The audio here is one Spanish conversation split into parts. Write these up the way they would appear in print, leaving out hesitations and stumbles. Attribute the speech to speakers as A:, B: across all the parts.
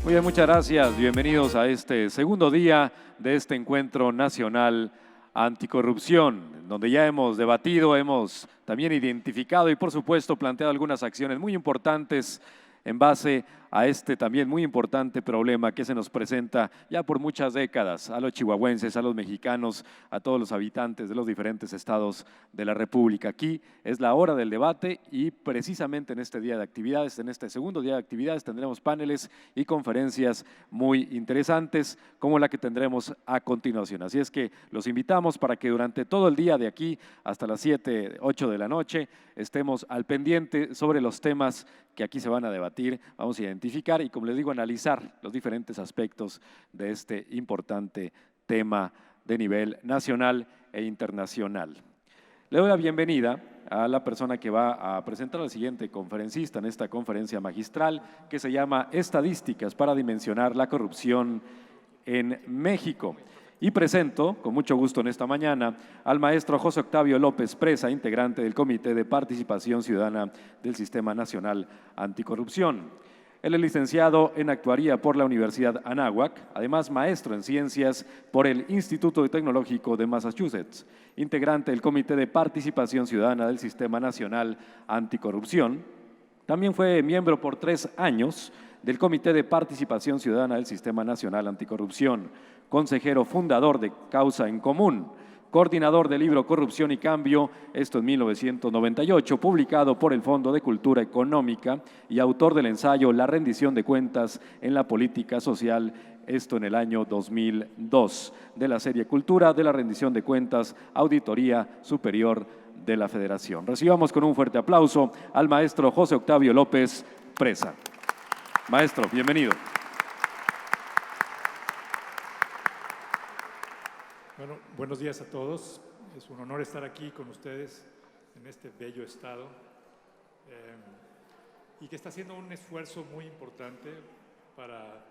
A: Muy bien, muchas gracias. Bienvenidos a este segundo día de este encuentro nacional anticorrupción, donde ya hemos debatido, hemos también identificado y por supuesto planteado algunas acciones muy importantes en base a este también muy importante problema que se nos presenta ya por muchas décadas a los chihuahuenses, a los mexicanos, a todos los habitantes de los diferentes estados de la República. Aquí es la hora del debate y precisamente en este día de actividades, en este segundo día de actividades, tendremos paneles y conferencias muy interesantes como la que tendremos a continuación. Así es que los invitamos para que durante todo el día de aquí hasta las 7, 8 de la noche estemos al pendiente sobre los temas que aquí se van a debatir, vamos a identificar y, como les digo, analizar los diferentes aspectos de este importante tema de nivel nacional e internacional. Le doy la bienvenida a la persona que va a presentar al siguiente conferencista en esta conferencia magistral que se llama Estadísticas para dimensionar la corrupción en México. Y presento, con mucho gusto en esta mañana, al maestro José Octavio López Presa, integrante del Comité de Participación Ciudadana del Sistema Nacional Anticorrupción. Él es licenciado en Actuaría por la Universidad Anáhuac, además maestro en Ciencias por el Instituto Tecnológico de Massachusetts, integrante del Comité de Participación Ciudadana del Sistema Nacional Anticorrupción. También fue miembro por 3 años del Comité de Participación Ciudadana del Sistema Nacional Anticorrupción, consejero fundador de Causa en Común, coordinador del libro Corrupción y Cambio, esto en 1998, publicado por el Fondo de Cultura Económica, y autor del ensayo La rendición de cuentas en la política social, esto en el año 2002, de la serie Cultura de la rendición de cuentas, Auditoría Superior de la Federación. Recibamos con un fuerte aplauso al maestro José Octavio López Presa. Maestro, bienvenido.
B: Bueno, buenos días a todos. Es un honor estar aquí con ustedes en este bello estado y que está haciendo un esfuerzo muy importante para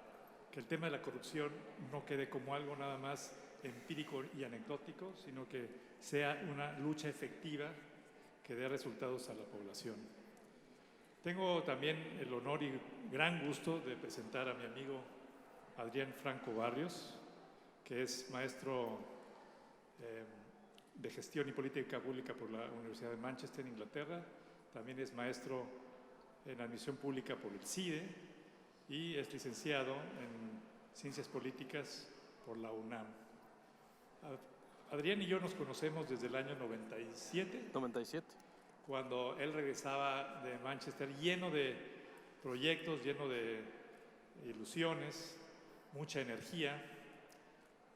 B: que el tema de la corrupción no quede como algo nada más empírico y anecdótico, sino que sea una lucha efectiva que dé resultados a la población. Tengo también el honor y gran gusto de presentar a mi amigo Adrián Franco Barrios, que es maestro de Gestión y Política Pública por la Universidad de Manchester, Inglaterra. También es maestro en Administración Pública por el CIDE y es licenciado en Ciencias Políticas por la UNAM. Adrián y yo nos conocemos desde el año 97.
C: 97.
B: Cuando él regresaba de Manchester lleno de proyectos, lleno de ilusiones, mucha energía.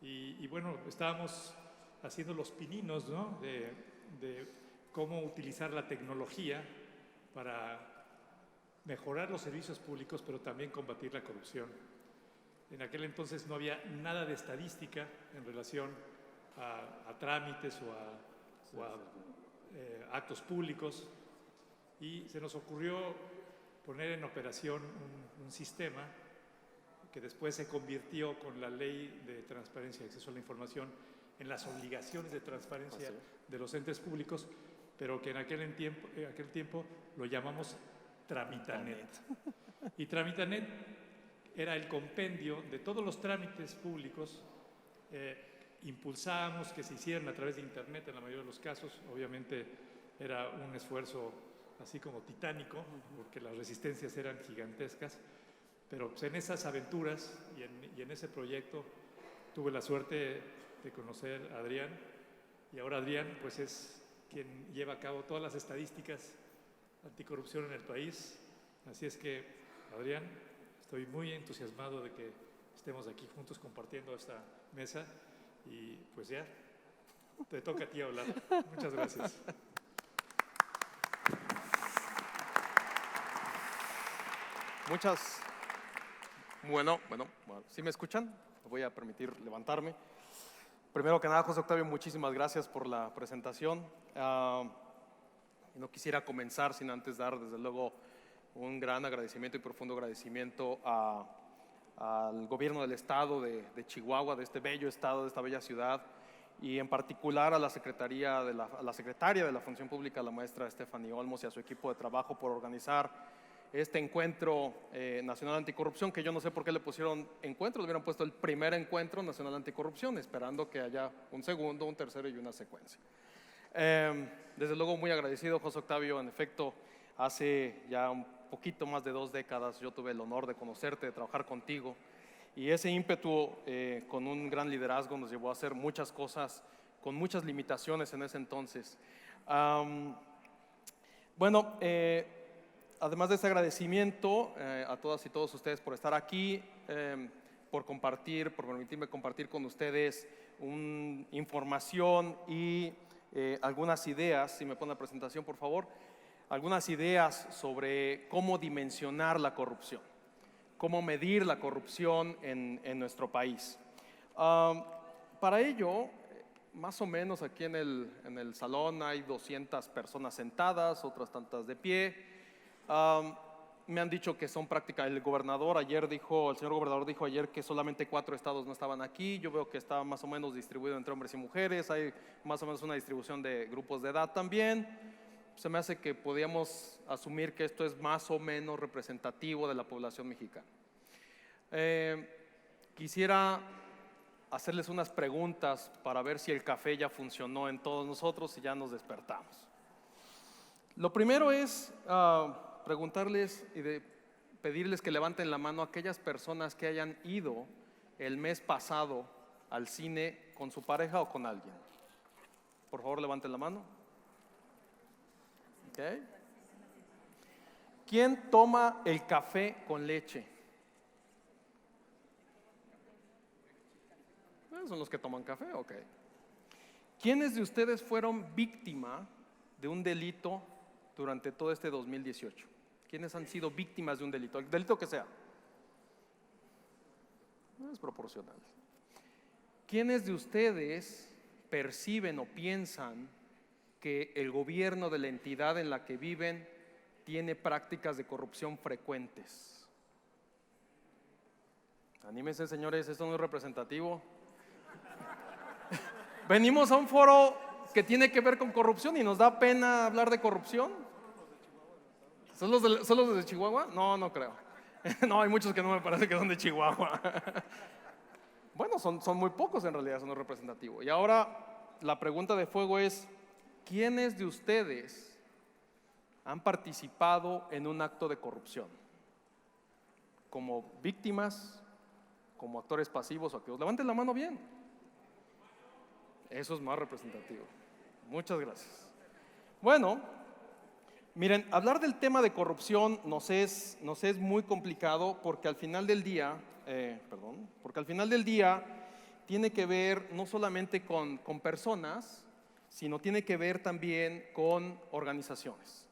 B: Y bueno, estábamos haciendo los pininos, ¿no?, de cómo utilizar la tecnología para mejorar los servicios públicos, pero también combatir la corrupción. En aquel entonces no había nada de estadística en relación a trámites o a actos públicos, y se nos ocurrió poner en operación un sistema que después se convirtió con la Ley de Transparencia y Acceso a la Información en las obligaciones de transparencia de los entes públicos, pero que en aquel tiempo lo llamamos Tramitanet. Y Tramitanet era el compendio de todos los trámites públicos. Impulsábamos que se hicieran a través de Internet en la mayoría de los casos. Obviamente era un esfuerzo así como titánico, porque las resistencias eran gigantescas, pero pues en esas aventuras y en ese proyecto tuve la suerte de conocer a Adrián, y ahora Adrián pues es quien lleva a cabo todas las estadísticas anticorrupción en el país. Así es que, Adrián, estoy muy entusiasmado de que estemos aquí juntos compartiendo esta mesa, y pues ya, te toca a ti hablar. Muchas gracias.
C: Bueno, ¿sí me escuchan? Me voy a permitir levantarme. Primero que nada, José Octavio, muchísimas gracias por la presentación. No quisiera comenzar sin antes dar, desde luego, un gran agradecimiento y profundo agradecimiento al gobierno del estado de Chihuahua, de este bello estado, de esta bella ciudad, y en particular a la secretaria de la Función Pública, la maestra Stephanie Olmos, y a su equipo de trabajo por organizar este encuentro nacional anticorrupción, que yo no sé por qué le pusieron encuentro, le hubieran puesto el primer encuentro nacional anticorrupción, esperando que haya un segundo, un tercero y una secuencia. Desde luego muy agradecido, José Octavio. En efecto, hace ya un poquito más de 2 décadas yo tuve el honor de conocerte, de trabajar contigo, y ese ímpetu con un gran liderazgo nos llevó a hacer muchas cosas con muchas limitaciones en ese entonces. Bueno, además de ese agradecimiento a todas y todos ustedes por estar aquí, por compartir, por permitirme compartir con ustedes información y algunas ideas, si me pone la presentación por favor, algunas ideas sobre cómo dimensionar la corrupción, cómo medir la corrupción en nuestro país. Para ello, más o menos aquí en el salón hay 200 personas sentadas, otras tantas de pie. Me han dicho que son prácticamente, el señor gobernador dijo ayer que solamente 4 estados no estaban aquí. Yo veo que está más o menos distribuido entre hombres y mujeres, hay más o menos una distribución de grupos de edad también. Se me hace que podríamos asumir que esto es más o menos representativo de la población mexicana. Quisiera hacerles unas preguntas para ver si el café ya funcionó en todos nosotros y ya nos despertamos. Lo primero es preguntarles y pedirles que levanten la mano a aquellas personas que hayan ido el mes pasado al cine con su pareja o con alguien. Por favor, levanten la mano. Okay. ¿Quién toma el café con leche? Son los que toman café, ok. ¿Quiénes de ustedes fueron víctima de un delito durante todo este 2018? ¿Quiénes han sido víctimas de un delito? El delito que sea. No es proporcional. ¿Quiénes de ustedes perciben o piensan que el gobierno de la entidad en la que viven tiene prácticas de corrupción frecuentes? Anímense, señores, esto no es representativo. Venimos a un foro que tiene que ver con corrupción y nos da pena hablar de corrupción. ¿Son los de Chihuahua? No, no creo. No, hay muchos que no me parece que son de Chihuahua. Bueno, son muy pocos en realidad, son no representativos. Y ahora la pregunta de fuego es: ¿quiénes de ustedes han participado en un acto de corrupción? ¿Como víctimas? ¿Como actores pasivos o activos? Levanten la mano bien. Eso es más representativo. Muchas gracias. Bueno, miren, hablar del tema de corrupción nos es muy complicado porque al final del día, tiene que ver no solamente con personas, sino tiene que ver también con organizaciones,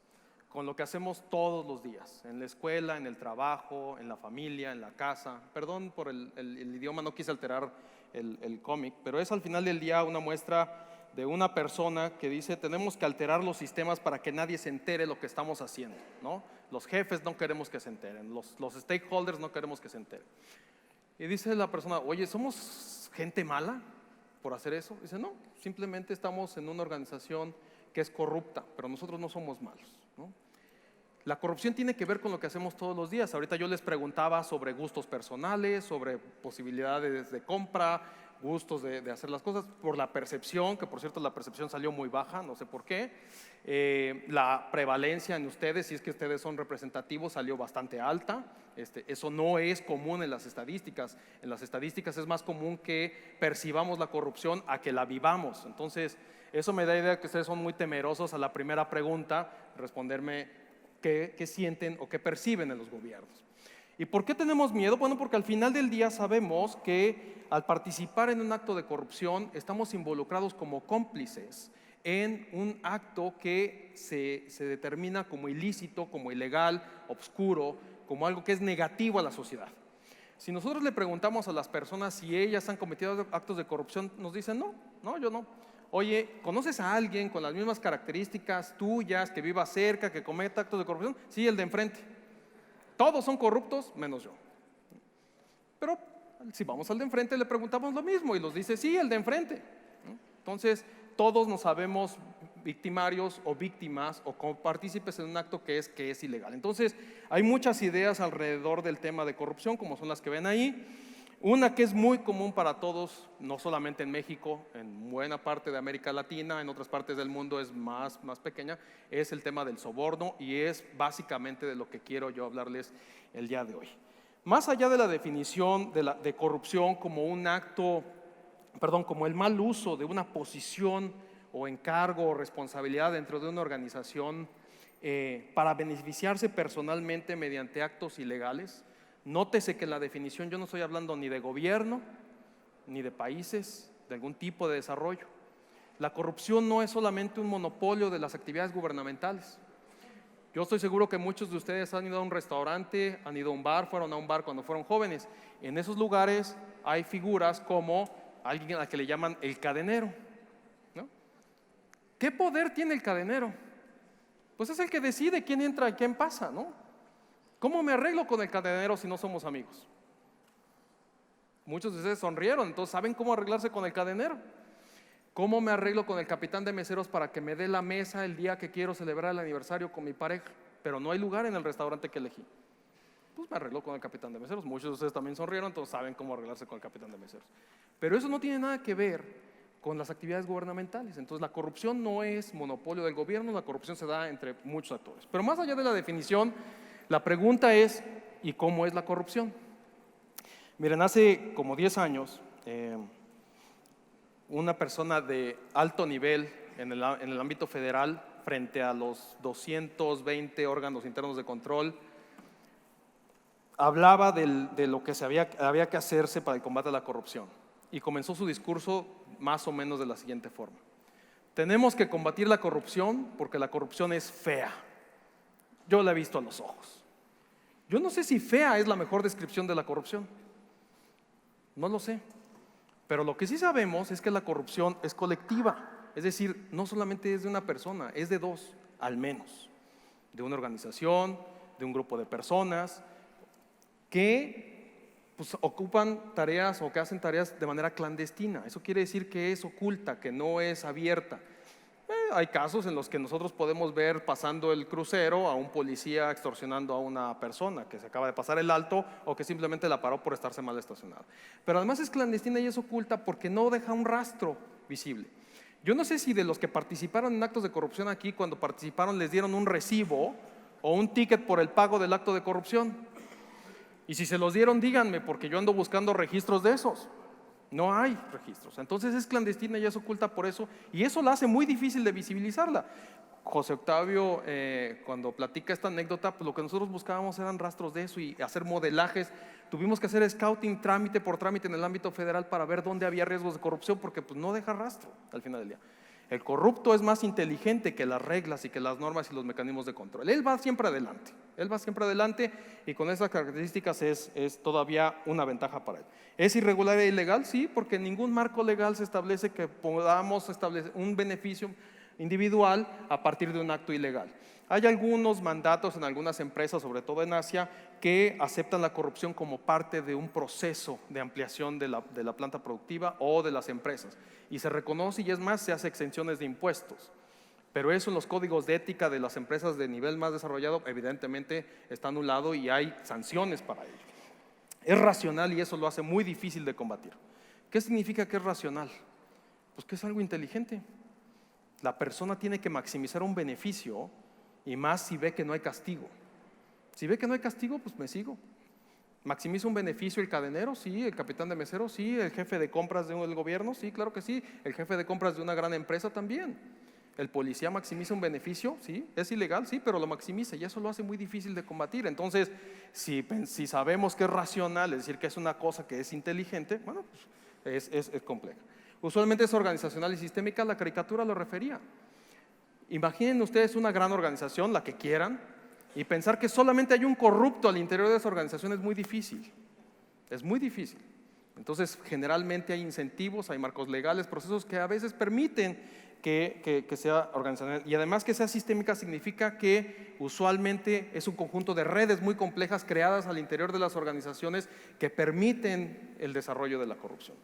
C: con lo que hacemos todos los días, en la escuela, en el trabajo, en la familia, en la casa. Perdón por el idioma, no quise alterar el cómic, pero es al final del día una muestra de una persona que dice: tenemos que alterar los sistemas para que nadie se entere lo que estamos haciendo, ¿no? Los jefes no queremos que se enteren, los stakeholders no queremos que se enteren. Y dice la persona: oye, ¿somos gente mala por hacer eso? Dice: no, simplemente estamos en una organización que es corrupta, pero nosotros no somos malos, ¿no? La corrupción tiene que ver con lo que hacemos todos los días. Ahorita yo les preguntaba sobre gustos personales, sobre posibilidades de compra, gustos de hacer las cosas, por la percepción, que por cierto la percepción salió muy baja, no sé por qué. La prevalencia en ustedes, si es que ustedes son representativos, salió bastante alta. Eso no es común en las estadísticas. En las estadísticas es más común que percibamos la corrupción a que la vivamos. Entonces, eso me da idea que ustedes son muy temerosos a la primera pregunta, responderme qué sienten o qué perciben en los gobiernos. ¿Y por qué tenemos miedo? Bueno, porque al final del día sabemos que al participar en un acto de corrupción estamos involucrados como cómplices en un acto que se determina como ilícito, como ilegal, obscuro, como algo que es negativo a la sociedad. Si nosotros le preguntamos a las personas si ellas han cometido actos de corrupción, nos dicen: no, yo no. Oye, ¿conoces a alguien con las mismas características tuyas, que viva cerca, que cometa actos de corrupción? Sí, el de enfrente. Todos son corruptos, menos yo. Pero si vamos al de enfrente le preguntamos lo mismo y nos dice: sí, el de enfrente. Entonces, todos nos sabemos victimarios o víctimas o como partícipes en un acto que es ilegal. Entonces, hay muchas ideas alrededor del tema de corrupción, como son las que ven ahí. Una que es muy común para todos, no solamente en México, en buena parte de América Latina, en otras partes del mundo es más pequeña, es el tema del soborno, y es básicamente de lo que quiero yo hablarles el día de hoy. Más allá de la definición de corrupción como un acto, como el mal uso de una posición o encargo o responsabilidad dentro de una organización para beneficiarse personalmente mediante actos ilegales. Nótese que en la definición yo no estoy hablando ni de gobierno, ni de países, de algún tipo de desarrollo. La corrupción no es solamente un monopolio de las actividades gubernamentales. Yo estoy seguro que muchos de ustedes han ido a un restaurante, han ido a un bar, fueron a un bar cuando fueron jóvenes. En esos lugares hay figuras como alguien a la que le llaman el cadenero, ¿no? ¿Qué poder tiene el cadenero? Pues es el que decide quién entra y quién pasa, ¿no? ¿Cómo me arreglo con el cadenero si no somos amigos? Muchos de ustedes sonrieron, entonces ¿saben cómo arreglarse con el cadenero? ¿Cómo me arreglo con el capitán de meseros para que me dé la mesa el día que quiero celebrar el aniversario con mi pareja? Pero no hay lugar en el restaurante que elegí. Pues me arreglo con el capitán de meseros. Muchos de ustedes también sonrieron, entonces saben cómo arreglarse con el capitán de meseros. Pero eso no tiene nada que ver con las actividades gubernamentales. Entonces la corrupción no es monopolio del gobierno, la corrupción se da entre muchos actores. Pero más allá de la definición, la pregunta es, ¿y cómo es la corrupción? Miren, hace como 10 años, una persona de alto nivel en el ámbito federal, frente a los 220 órganos internos de control, hablaba de lo que había que hacerse para el combate a la corrupción. Y comenzó su discurso más o menos de la siguiente forma: tenemos que combatir la corrupción porque la corrupción es fea. Yo la he visto a los ojos. Yo no sé si fea es la mejor descripción de la corrupción. No lo sé. Pero lo que sí sabemos es que la corrupción es colectiva. Es decir, no solamente es de una persona, es de dos, al menos. De una organización, de un grupo de personas que pues, ocupan tareas o que hacen tareas de manera clandestina. Eso quiere decir que es oculta, que no es abierta. Hay casos en los que nosotros podemos ver pasando el crucero a un policía extorsionando a una persona que se acaba de pasar el alto o que simplemente la paró por estarse mal estacionado. Pero además es clandestina y es oculta porque no deja un rastro visible. Yo no sé si de los que participaron en actos de corrupción aquí, cuando participaron les dieron un recibo o un ticket por el pago del acto de corrupción. Y si se los dieron, díganme, porque yo ando buscando registros de esos. No hay registros. Entonces es clandestina y es oculta por eso, y eso la hace muy difícil de visibilizarla. José Octavio, cuando platica esta anécdota, pues lo que nosotros buscábamos eran rastros de eso y hacer modelajes. Tuvimos que hacer scouting trámite por trámite en el ámbito federal para ver dónde había riesgos de corrupción, porque pues no deja rastro al final del día. El corrupto es más inteligente que las reglas y que las normas y los mecanismos de control. Él va siempre adelante. Él va siempre adelante y con esas características es todavía una ventaja para él. ¿Es irregular e ilegal? Sí, porque en ningún marco legal se establece que podamos establecer un beneficio individual a partir de un acto ilegal. Hay algunos mandatos en algunas empresas, sobre todo en Asia, que aceptan la corrupción como parte de un proceso de ampliación de la planta productiva o de las empresas. Y se reconoce y es más, se hace exenciones de impuestos. Pero eso en los códigos de ética de las empresas de nivel más desarrollado evidentemente está anulado y hay sanciones para ello. Es racional y eso lo hace muy difícil de combatir. ¿Qué significa que es racional? Pues que es algo inteligente. La persona tiene que maximizar un beneficio y más si ve que no hay castigo. Si ve que no hay castigo, pues me sigo. ¿Maximiza un beneficio el cadenero? Sí. ¿El capitán de meseros? Sí. ¿El jefe de compras del gobierno? Sí, claro que sí. ¿El jefe de compras de una gran empresa? También. ¿El policía maximiza un beneficio? Sí. ¿Es ilegal? Sí, pero lo maximiza y eso lo hace muy difícil de combatir. Entonces, si sabemos que es racional, es decir, que es una cosa que es inteligente, bueno, pues es compleja. Usualmente es organizacional y sistémica, la caricatura lo refería. Imaginen ustedes una gran organización, la que quieran, y pensar que solamente hay un corrupto al interior de esa organización es muy difícil. Es muy difícil. Entonces, generalmente hay incentivos, hay marcos legales, procesos que a veces permiten que sea organizacional. Y además que sea sistémica significa que usualmente es un conjunto de redes muy complejas creadas al interior de las organizaciones que permiten el desarrollo de la corrupción.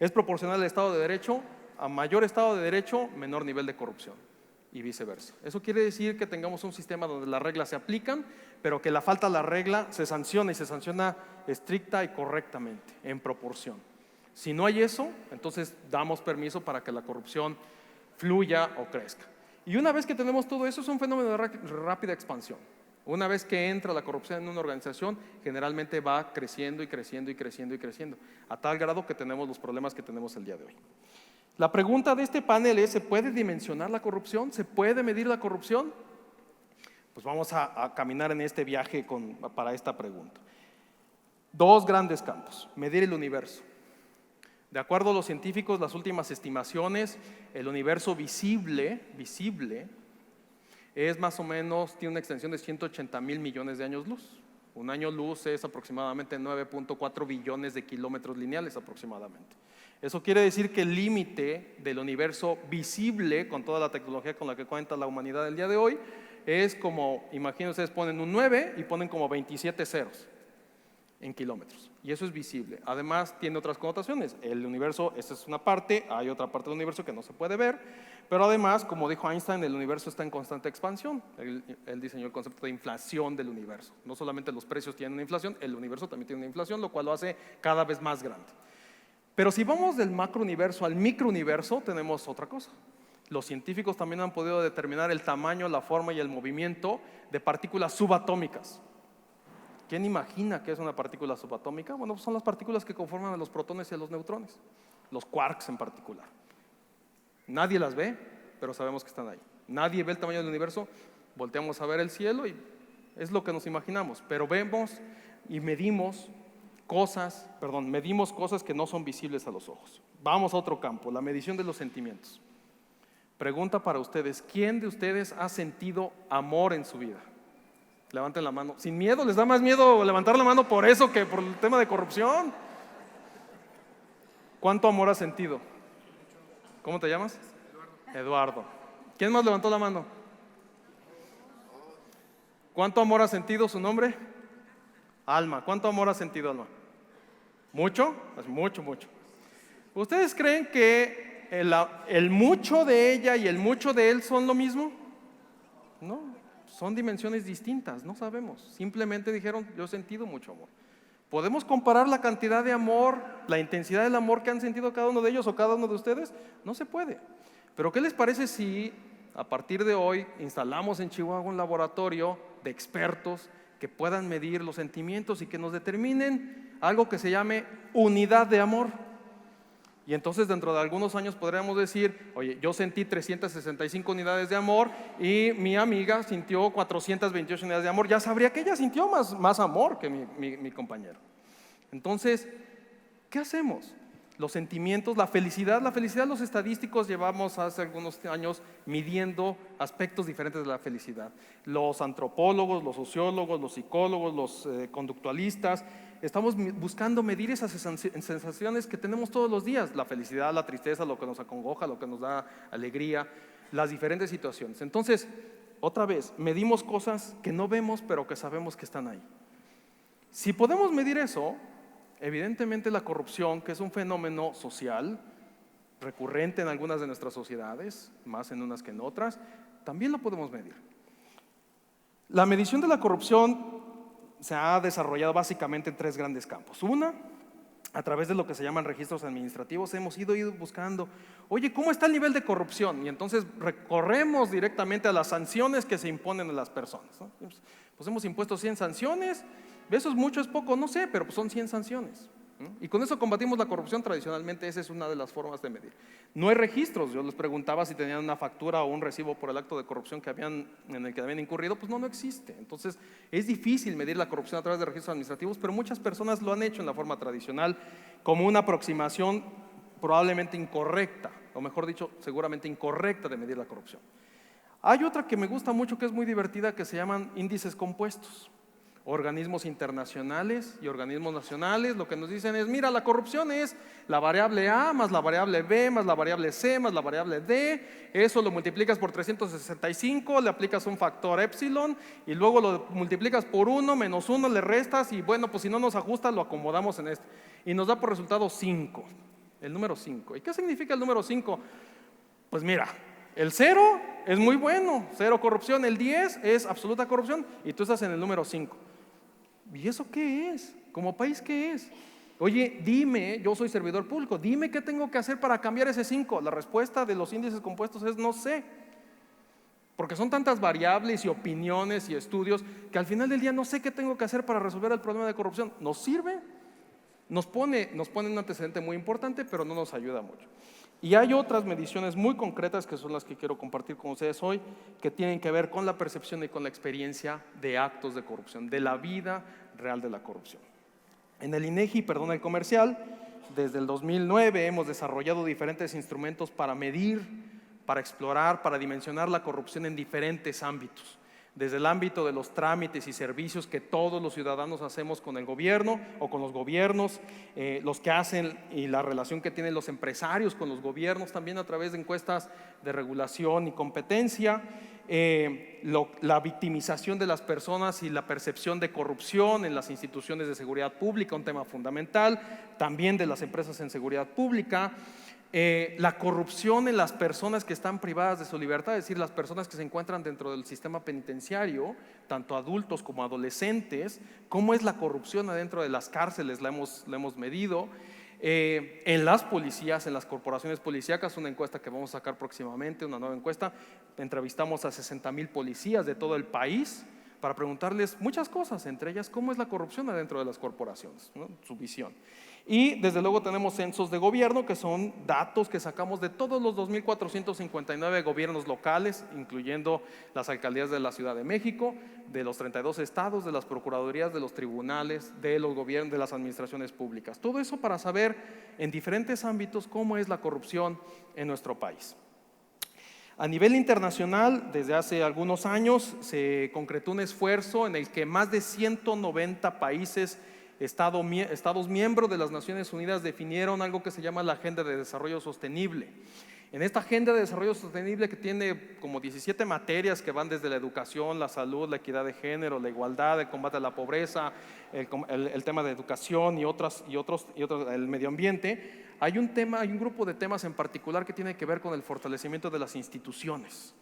C: ¿Es proporcional al Estado de Derecho? a mayor Estado de Derecho, menor nivel de corrupción y viceversa. Eso quiere decir que tengamos un sistema donde las reglas se aplican, pero que la falta de la regla se sanciona y se sanciona estricta y correctamente, en proporción. Si no hay eso, entonces damos permiso para que la corrupción fluya o crezca. Y una vez que tenemos todo eso, es un fenómeno de rápida expansión. Una vez que entra la corrupción en una organización, generalmente va creciendo y creciendo y creciendo y creciendo, a tal grado que tenemos los problemas que tenemos el día de hoy. La pregunta de este panel es: ¿se puede dimensionar la corrupción? ¿Se puede medir la corrupción? Pues vamos a caminar en este viaje para esta pregunta. Dos grandes campos: medir el universo. De acuerdo a los científicos, las últimas estimaciones, el universo visible es más o menos, tiene una extensión de 180,000 millones de años luz. Un año luz es aproximadamente 9.4 billones de kilómetros lineales aproximadamente. Eso quiere decir que el límite del universo visible, con toda la tecnología con la que cuenta la humanidad el día de hoy, es como, imagínense, ustedes ponen un 9 y ponen como 27 ceros en kilómetros. Y eso es visible. Además, tiene otras connotaciones. El universo, esta es una parte, hay otra parte del universo que no se puede ver, pero además, como dijo Einstein, el universo está en constante expansión. Él diseñó el concepto de inflación del universo. No solamente los precios tienen una inflación, el universo también tiene una inflación, lo cual lo hace cada vez más grande. Pero si vamos del macrouniverso al microuniverso, tenemos otra cosa. Los científicos también han podido determinar el tamaño, la forma y el movimiento de partículas subatómicas. ¿Quién imagina qué es una partícula subatómica? Bueno, pues son las partículas que conforman a los protones y a los neutrones, los quarks en particular. Nadie las ve, pero sabemos que están ahí. Nadie ve el tamaño del universo, volteamos a ver el cielo y es lo que nos imaginamos, pero vemos y medimos cosas que no son visibles a los ojos. Vamos a otro campo, la medición de los sentimientos. Pregunta para ustedes: ¿quién de ustedes ha sentido amor en su vida? Levanten la mano. Sin miedo, ¿les da más miedo levantar la mano por eso que por el tema de corrupción? ¿Cuánto amor has sentido? ¿Cómo te llamas? Eduardo. ¿Quién más levantó la mano? ¿Cuánto amor has sentido? ¿Su nombre? Alma. ¿Cuánto amor has sentido, Alma? ¿Mucho? Pues mucho. ¿Ustedes creen que el mucho de ella y el mucho de él son lo mismo? No. Son dimensiones distintas, no sabemos. Simplemente dijeron: yo he sentido mucho amor. ¿Podemos comparar la cantidad de amor, la intensidad del amor que han sentido cada uno de ellos o cada uno de ustedes? No se puede. Pero ¿qué les parece si a partir de hoy instalamos en Chihuahua un laboratorio de expertos que puedan medir los sentimientos y que nos determinen algo que se llame unidad de amor? Y entonces dentro de algunos años podríamos decir: oye, yo sentí 365 unidades de amor y mi amiga sintió 428 unidades de amor. Ya sabría que ella sintió más amor que mi compañero. Entonces, ¿qué hacemos? Los sentimientos, la felicidad, los estadísticos llevamos hace algunos años midiendo aspectos diferentes de la felicidad. Los antropólogos, los sociólogos, los psicólogos, los conductualistas, estamos buscando medir esas sensaciones que tenemos todos los días: la felicidad, la tristeza, lo que nos acongoja, lo que nos da alegría, las diferentes situaciones. Entonces, otra vez, medimos cosas que no vemos pero que sabemos que están ahí. Si podemos medir eso, evidentemente la corrupción, que es un fenómeno social recurrente en algunas de nuestras sociedades, más en unas que en otras, también lo podemos medir. La medición de la corrupción se ha desarrollado básicamente en tres grandes campos. Una, a través de lo que se llaman registros administrativos, hemos ido buscando: oye, ¿cómo está el nivel de corrupción? Y entonces recorremos directamente a las sanciones que se imponen a las personas, ¿no? Pues hemos impuesto 100 sanciones, ¿eso es mucho, es poco? No sé, pero pues son 100 sanciones, ¿no? Y con eso combatimos la corrupción tradicionalmente. Esa es una de las formas de medir. No hay registros. Yo les preguntaba si tenían una factura o un recibo por el acto de corrupción en el que habían incurrido. Pues no existe. Entonces es difícil medir la corrupción a través de registros administrativos, pero muchas personas lo han hecho en la forma tradicional como una aproximación probablemente incorrecta, o mejor dicho, seguramente incorrecta de medir la corrupción. Hay otra que me gusta mucho, que es muy divertida, que se llaman índices compuestos. Organismos internacionales y organismos nacionales lo que nos dicen es: mira, la corrupción es la variable A más la variable B más la variable C más la variable D. Eso lo multiplicas por 365, le aplicas un factor epsilon y luego lo multiplicas por 1 menos 1, le restas y bueno, pues si no nos ajusta lo acomodamos en este y nos da por resultado 5. El número 5. ¿Y qué significa el número 5? Pues mira, el 0 es muy bueno, 0 corrupción, el 10 es absoluta corrupción y tú estás en el número 5. ¿Y eso qué es? Como país, ¿qué es? Oye, dime, yo soy servidor público, dime qué tengo que hacer para cambiar ese 5. La respuesta de los índices compuestos es no sé. Porque son tantas variables y opiniones y estudios que al final del día no sé qué tengo que hacer para resolver el problema de corrupción. ¿Nos sirve? Nos pone un antecedente muy importante, pero no nos ayuda mucho. Y hay otras mediciones muy concretas que son las que quiero compartir con ustedes hoy, que tienen que ver con la percepción y con la experiencia de actos de corrupción, de la vida real de la corrupción. En el INEGI, el comercial, desde el 2009 hemos desarrollado diferentes instrumentos para medir, para explorar, para dimensionar la corrupción en diferentes ámbitos. Desde el ámbito de los trámites y servicios que todos los ciudadanos hacemos con el gobierno o con los gobiernos, los que hacen y la relación que tienen los empresarios con los gobiernos, también a través de encuestas de regulación y competencia, la victimización de las personas y la percepción de corrupción en las instituciones de seguridad pública, un tema fundamental, también de las empresas en seguridad pública. La corrupción en las personas que están privadas de su libertad, es decir, las personas que se encuentran dentro del sistema penitenciario, tanto adultos como adolescentes, cómo es la corrupción adentro de las cárceles, la hemos medido. En las policías, en las corporaciones policíacas, una encuesta que vamos a sacar próximamente, una nueva encuesta, entrevistamos a 60,000 policías de todo el país para preguntarles muchas cosas, entre ellas cómo es la corrupción adentro de las corporaciones, ¿no? Su visión. Y desde luego tenemos censos de gobierno, que son datos que sacamos de todos los 2,459 gobiernos locales, incluyendo las alcaldías de la Ciudad de México, de los 32 estados, de las procuradurías, de los tribunales, de los gobiernos, de las administraciones públicas. Todo eso para saber en diferentes ámbitos cómo es la corrupción en nuestro país. A nivel internacional, desde hace algunos años, se concretó un esfuerzo en el que más de 190 países, Estados miembros de las Naciones Unidas, definieron algo que se llama la Agenda de Desarrollo Sostenible. En esta Agenda de Desarrollo Sostenible, que tiene como 17 materias que van desde la educación, la salud, la equidad de género, la igualdad, el combate a la pobreza, el tema de educación y otros, el medio ambiente, hay un grupo de temas en particular que tiene que ver con el fortalecimiento de las instituciones.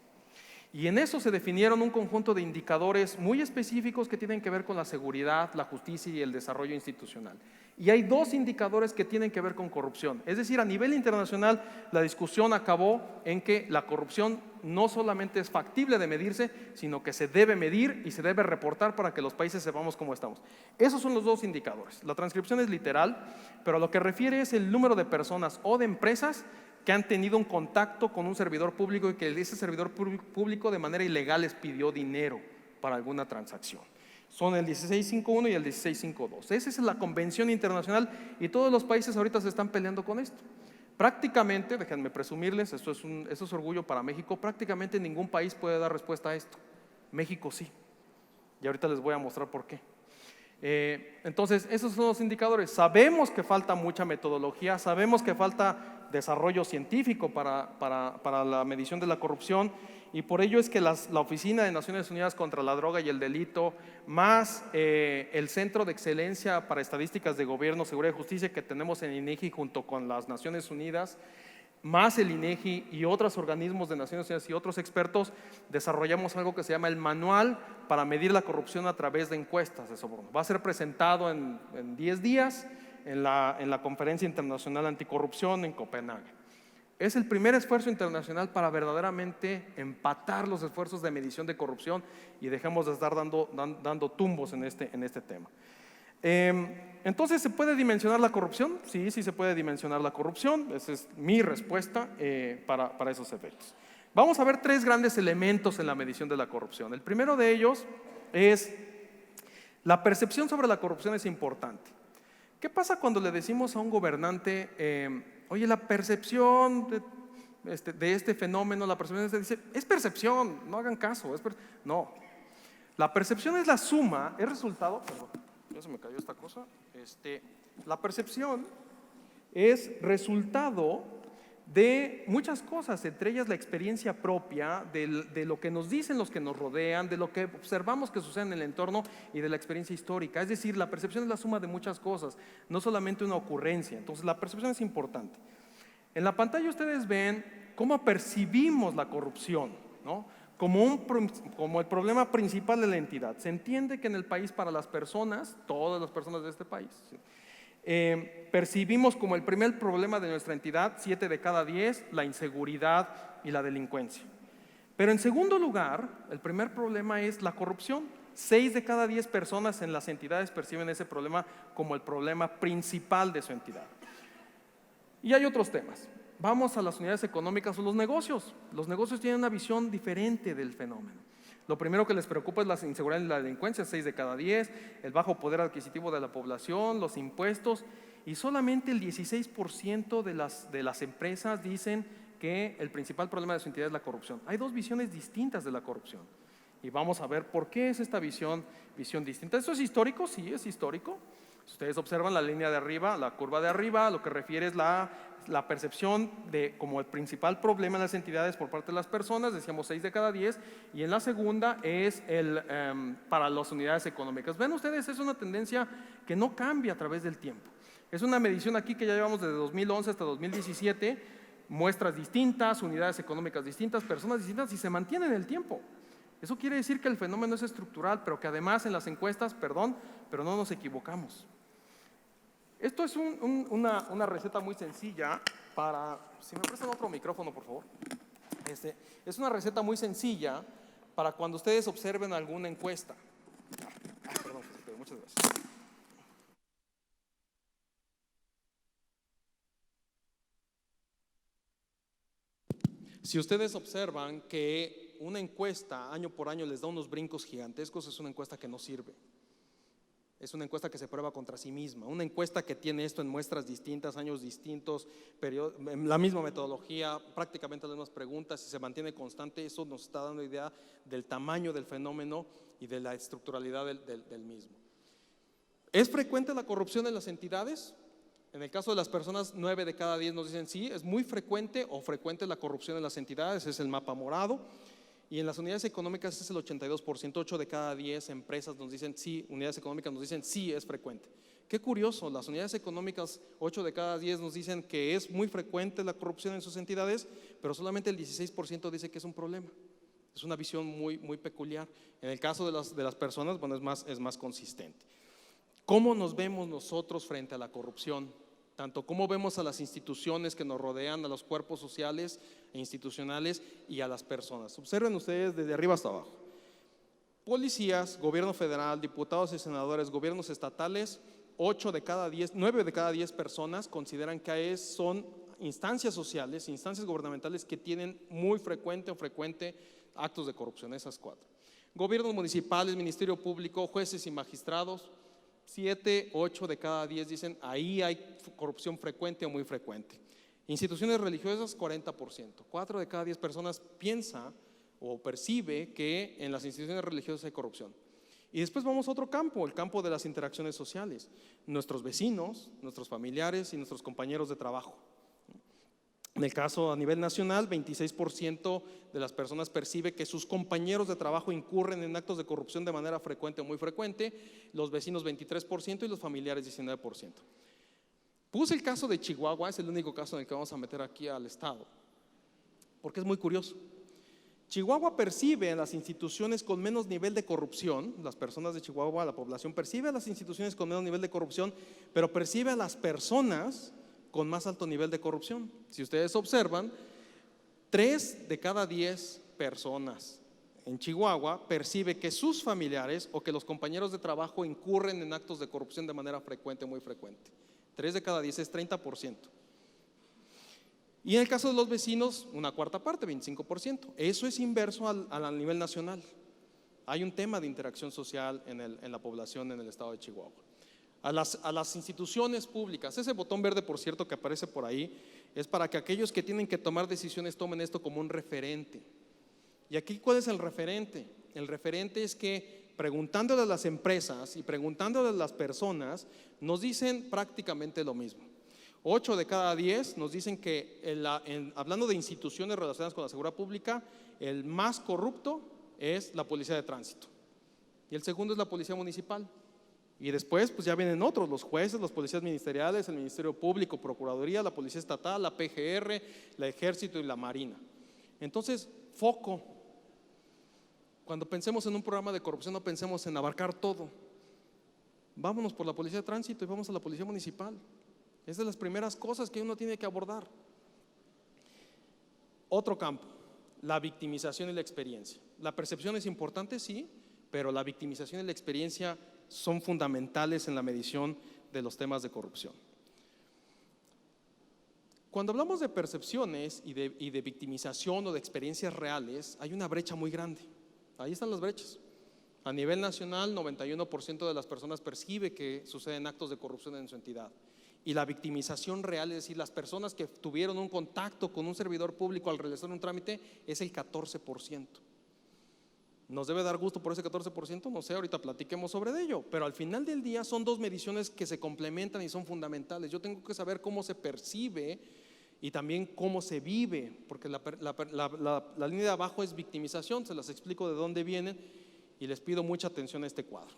C: Y en eso se definieron un conjunto de indicadores muy específicos que tienen que ver con la seguridad, la justicia y el desarrollo institucional. Y hay 2 indicadores que tienen que ver con corrupción. Es decir, a nivel internacional la discusión acabó en que la corrupción no solamente es factible de medirse, sino que se debe medir y se debe reportar para que los países sepamos cómo estamos. Esos son los 2 indicadores. La transcripción es literal, pero a lo que refiere es el número de personas o de empresas que han tenido un contacto con un servidor público y que ese servidor público de manera ilegal les pidió dinero para alguna transacción. Son el 1651 y el 1652. Esa es la convención internacional y todos los países ahorita se están peleando con esto. Prácticamente, déjenme presumirles, esto es orgullo para México, prácticamente ningún país puede dar respuesta a esto. México sí. Y ahorita les voy a mostrar por qué. Entonces, esos son los indicadores. Sabemos que falta mucha metodología, sabemos que falta desarrollo científico para la medición de la corrupción, y por ello es que la Oficina de Naciones Unidas contra la Droga y el Delito, más el Centro de Excelencia para Estadísticas de Gobierno, Seguridad y Justicia que tenemos en INEGI junto con las Naciones Unidas, más el INEGI y otros organismos de Naciones Unidas y otros expertos, desarrollamos algo que se llama el Manual para medir la corrupción a través de encuestas de soborno. Va a ser presentado en 10 días en la Conferencia Internacional Anticorrupción en Copenhague. Es el primer esfuerzo internacional para verdaderamente empatar los esfuerzos de medición de corrupción y dejemos de estar dando tumbos en este tema. Entonces, ¿se puede dimensionar la corrupción? Sí, sí se puede dimensionar la corrupción. Esa es mi respuesta para esos efectos. Vamos a ver 3 grandes elementos en la medición de la corrupción. El primero de ellos es la percepción sobre la corrupción. Es importante. ¿Qué pasa cuando le decimos a un gobernante, oye, la percepción de este fenómeno, la percepción dice, es percepción, no hagan caso? No, la percepción es la suma, es resultado, perdón, ya se me cayó esta cosa, la percepción es resultado de muchas cosas, entre ellas la experiencia propia, de lo que nos dicen los que nos rodean, de lo que observamos que sucede en el entorno y de la experiencia histórica. Es decir, la percepción es la suma de muchas cosas, no solamente una ocurrencia. Entonces la percepción es importante. En la pantalla ustedes ven cómo percibimos la corrupción, ¿no? Como el problema principal de la entidad. Se entiende que en el país, para las personas, todas las personas de este país, ¿sí?, percibimos como el primer problema de nuestra entidad, 7 de cada 10, la inseguridad y la delincuencia. Pero en segundo lugar, el primer problema es la corrupción. 6 de cada 10 personas en las entidades perciben ese problema como el problema principal de su entidad. Y hay otros temas. Vamos a las unidades económicas o los negocios. Los negocios tienen una visión diferente del fenómeno. Lo primero que les preocupa es la inseguridad y la delincuencia, 6 de cada 10, el bajo poder adquisitivo de la población, los impuestos, y solamente el 16% de las empresas dicen que el principal problema de su entidad es la corrupción. Hay dos visiones distintas de la corrupción, y vamos a ver por qué es esta visión distinta. ¿Esto es histórico? Sí, es histórico. Si ustedes observan la línea de arriba, la curva de arriba, lo que refiere es la percepción de como el principal problema en las entidades por parte de las personas, decíamos 6 de cada 10, y en la segunda es para las unidades económicas. Ven ustedes, es una tendencia que no cambia a través del tiempo. Es una medición aquí que ya llevamos desde 2011 hasta 2017, muestras distintas, unidades económicas distintas, personas distintas, y se mantiene en el tiempo. Eso quiere decir que el fenómeno es estructural, pero que además en las encuestas, perdón, pero no nos equivocamos. Esto es una receta muy sencilla para… Si me prestan otro micrófono, por favor. Es una receta muy sencilla para cuando ustedes observen alguna encuesta. Perdón, muchas gracias. Si ustedes observan que una encuesta año por año les da unos brincos gigantescos, es una encuesta que no sirve. Es una encuesta que se prueba contra sí misma. Una encuesta que tiene esto en muestras distintas, años distintos, la misma metodología, prácticamente las mismas preguntas, y se mantiene constante, eso nos está dando idea del tamaño del fenómeno y de la estructuralidad del mismo. ¿Es frecuente la corrupción en las entidades? En el caso de las personas, 9 de cada 10 nos dicen sí, es muy frecuente o frecuente la corrupción en las entidades, es el mapa morado. Y en las unidades económicas es el 82%, 8 de cada 10 empresas nos dicen sí, unidades económicas nos dicen sí, es frecuente. Qué curioso, las unidades económicas, 8 de cada 10 nos dicen que es muy frecuente la corrupción en sus entidades, pero solamente el 16% dice que es un problema. Es una visión muy peculiar. En el caso de las personas, bueno, es más consistente. ¿Cómo nos vemos nosotros frente a la corrupción? Tanto cómo vemos a las instituciones que nos rodean, a los cuerpos sociales e institucionales y a las personas. Observen ustedes desde arriba hasta abajo. Policías, gobierno federal, diputados y senadores, gobiernos estatales, 9 de cada 10 personas consideran que son instancias sociales, instancias gubernamentales que tienen muy frecuente actos de corrupción, esas 4. Gobiernos municipales, ministerio público, jueces y magistrados, 7, 8 de cada 10 dicen ahí hay corrupción frecuente o muy frecuente. Instituciones religiosas, 40%. 4 de cada 10 personas piensa o percibe que en las instituciones religiosas hay corrupción. Y después vamos a otro campo, el campo de las interacciones sociales. Nuestros vecinos, nuestros familiares y nuestros compañeros de trabajo. En el caso a nivel nacional, 26% de las personas percibe que sus compañeros de trabajo incurren en actos de corrupción de manera frecuente o muy frecuente, los vecinos 23% y los familiares 19%. Puse el caso de Chihuahua, es el único caso en el que vamos a meter aquí al estado, porque es muy curioso. Chihuahua percibe en las instituciones con menos nivel de corrupción, las personas de Chihuahua, la población percibe a las instituciones con menos nivel de corrupción, pero percibe a las personas con más alto nivel de corrupción. Si ustedes observan, 3 de cada 10 personas en Chihuahua percibe que sus familiares o que los compañeros de trabajo incurren en actos de corrupción de manera frecuente, muy frecuente. 3 de cada 10 es 30%. Y en el caso de los vecinos, una cuarta parte, 25%. Eso es inverso al nivel nacional. Hay un tema de interacción social en la población en el estado de Chihuahua. A las instituciones públicas, ese botón verde, por cierto, que aparece por ahí, es para que aquellos que tienen que tomar decisiones tomen esto como un referente. Y aquí, ¿cuál es el referente? El referente es que preguntándole a las empresas y preguntándole a las personas, nos dicen prácticamente lo mismo. 8 de cada 10 nos dicen que hablando de instituciones relacionadas con la seguridad pública, el más corrupto es la policía de tránsito y el segundo es la policía municipal. Y después pues ya vienen otros, los jueces, los policías ministeriales, el Ministerio Público, Procuraduría, la Policía Estatal, la PGR, el Ejército y la Marina. Entonces, foco. Cuando pensemos en un programa de corrupción no pensemos en abarcar todo. Vámonos por la Policía de Tránsito y vamos a la Policía Municipal. Es de las primeras cosas que uno tiene que abordar. Otro campo, la victimización y la experiencia. La percepción es importante, sí, pero la victimización y la experiencia son fundamentales en la medición de los temas de corrupción. Cuando hablamos de percepciones y de victimización o de experiencias reales, hay una brecha muy grande. Ahí están las brechas. A nivel nacional, 91% de las personas percibe que suceden actos de corrupción en su entidad. Y la victimización real, es decir, las personas que tuvieron un contacto con un servidor público al realizar un trámite, es el 14%. ¿Nos debe dar gusto por ese 14%? No sé, ahorita platiquemos sobre ello, pero al final del día son dos mediciones que se complementan y son fundamentales. Yo tengo que saber cómo se percibe y también cómo se vive, porque la línea de abajo es victimización, se las explico de dónde vienen y les pido mucha atención a este cuadro.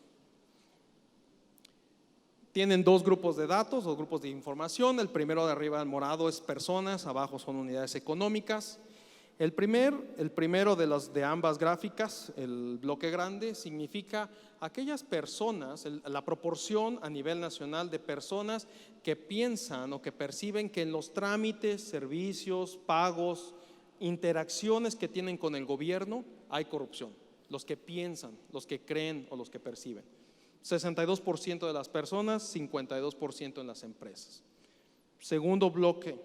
C: Tienen dos grupos de datos, dos grupos de información. El primero de arriba en morado es personas, abajo son unidades económicas. El primero de ambas gráficas, el bloque grande, significa aquellas personas, la proporción a nivel nacional de personas que piensan o que perciben que en los trámites, servicios, pagos, interacciones que tienen con el gobierno hay corrupción. Los que piensan, los que creen o los que perciben. 62% de las personas, 52% en las empresas. Segundo bloque.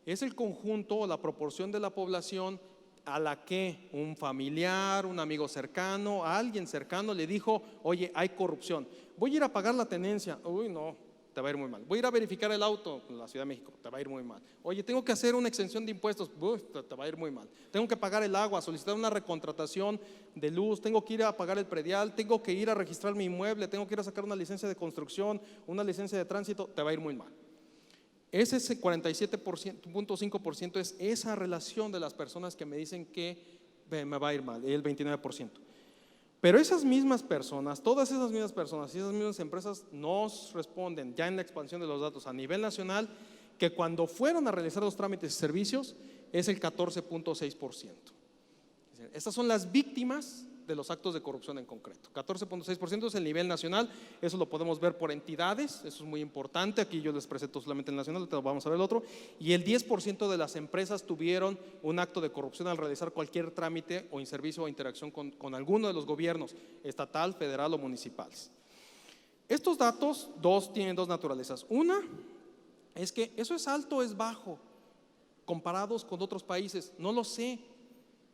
C: Es el conjunto o la proporción de la población a la que un familiar, un amigo cercano, alguien cercano le dijo: oye, hay corrupción, voy a ir a pagar la tenencia. Uy, no, te va a ir muy mal. Voy a ir a verificar el auto en la Ciudad de México, te va a ir muy mal. Oye, tengo que hacer una exención de impuestos. Uy, te va a ir muy mal. Tengo que pagar el agua, solicitar una recontratación de luz, tengo que ir a pagar el predial, tengo que ir a registrar mi inmueble, tengo que ir a sacar una licencia de construcción, una licencia de tránsito, te va a ir muy mal. Ese 47.5% es esa relación de las personas que me dicen que me va a ir mal, el 29%. Pero esas mismas personas, todas esas mismas personas y esas mismas empresas nos responden ya en la expansión de los datos a nivel nacional que cuando fueron a realizar los trámites y servicios es el 14.6%. Estas son las víctimas de los actos de corrupción en concreto. 14.6% es el nivel nacional, eso lo podemos ver por entidades, eso es muy importante. Aquí yo les presento solamente el nacional, vamos a ver el otro. Y el 10% de las empresas tuvieron un acto de corrupción al realizar cualquier trámite o servicio o interacción con alguno de los gobiernos, estatal, federal o municipales. Estos datos tienen dos naturalezas. Una es que eso es alto o es bajo comparados con otros países. No lo sé,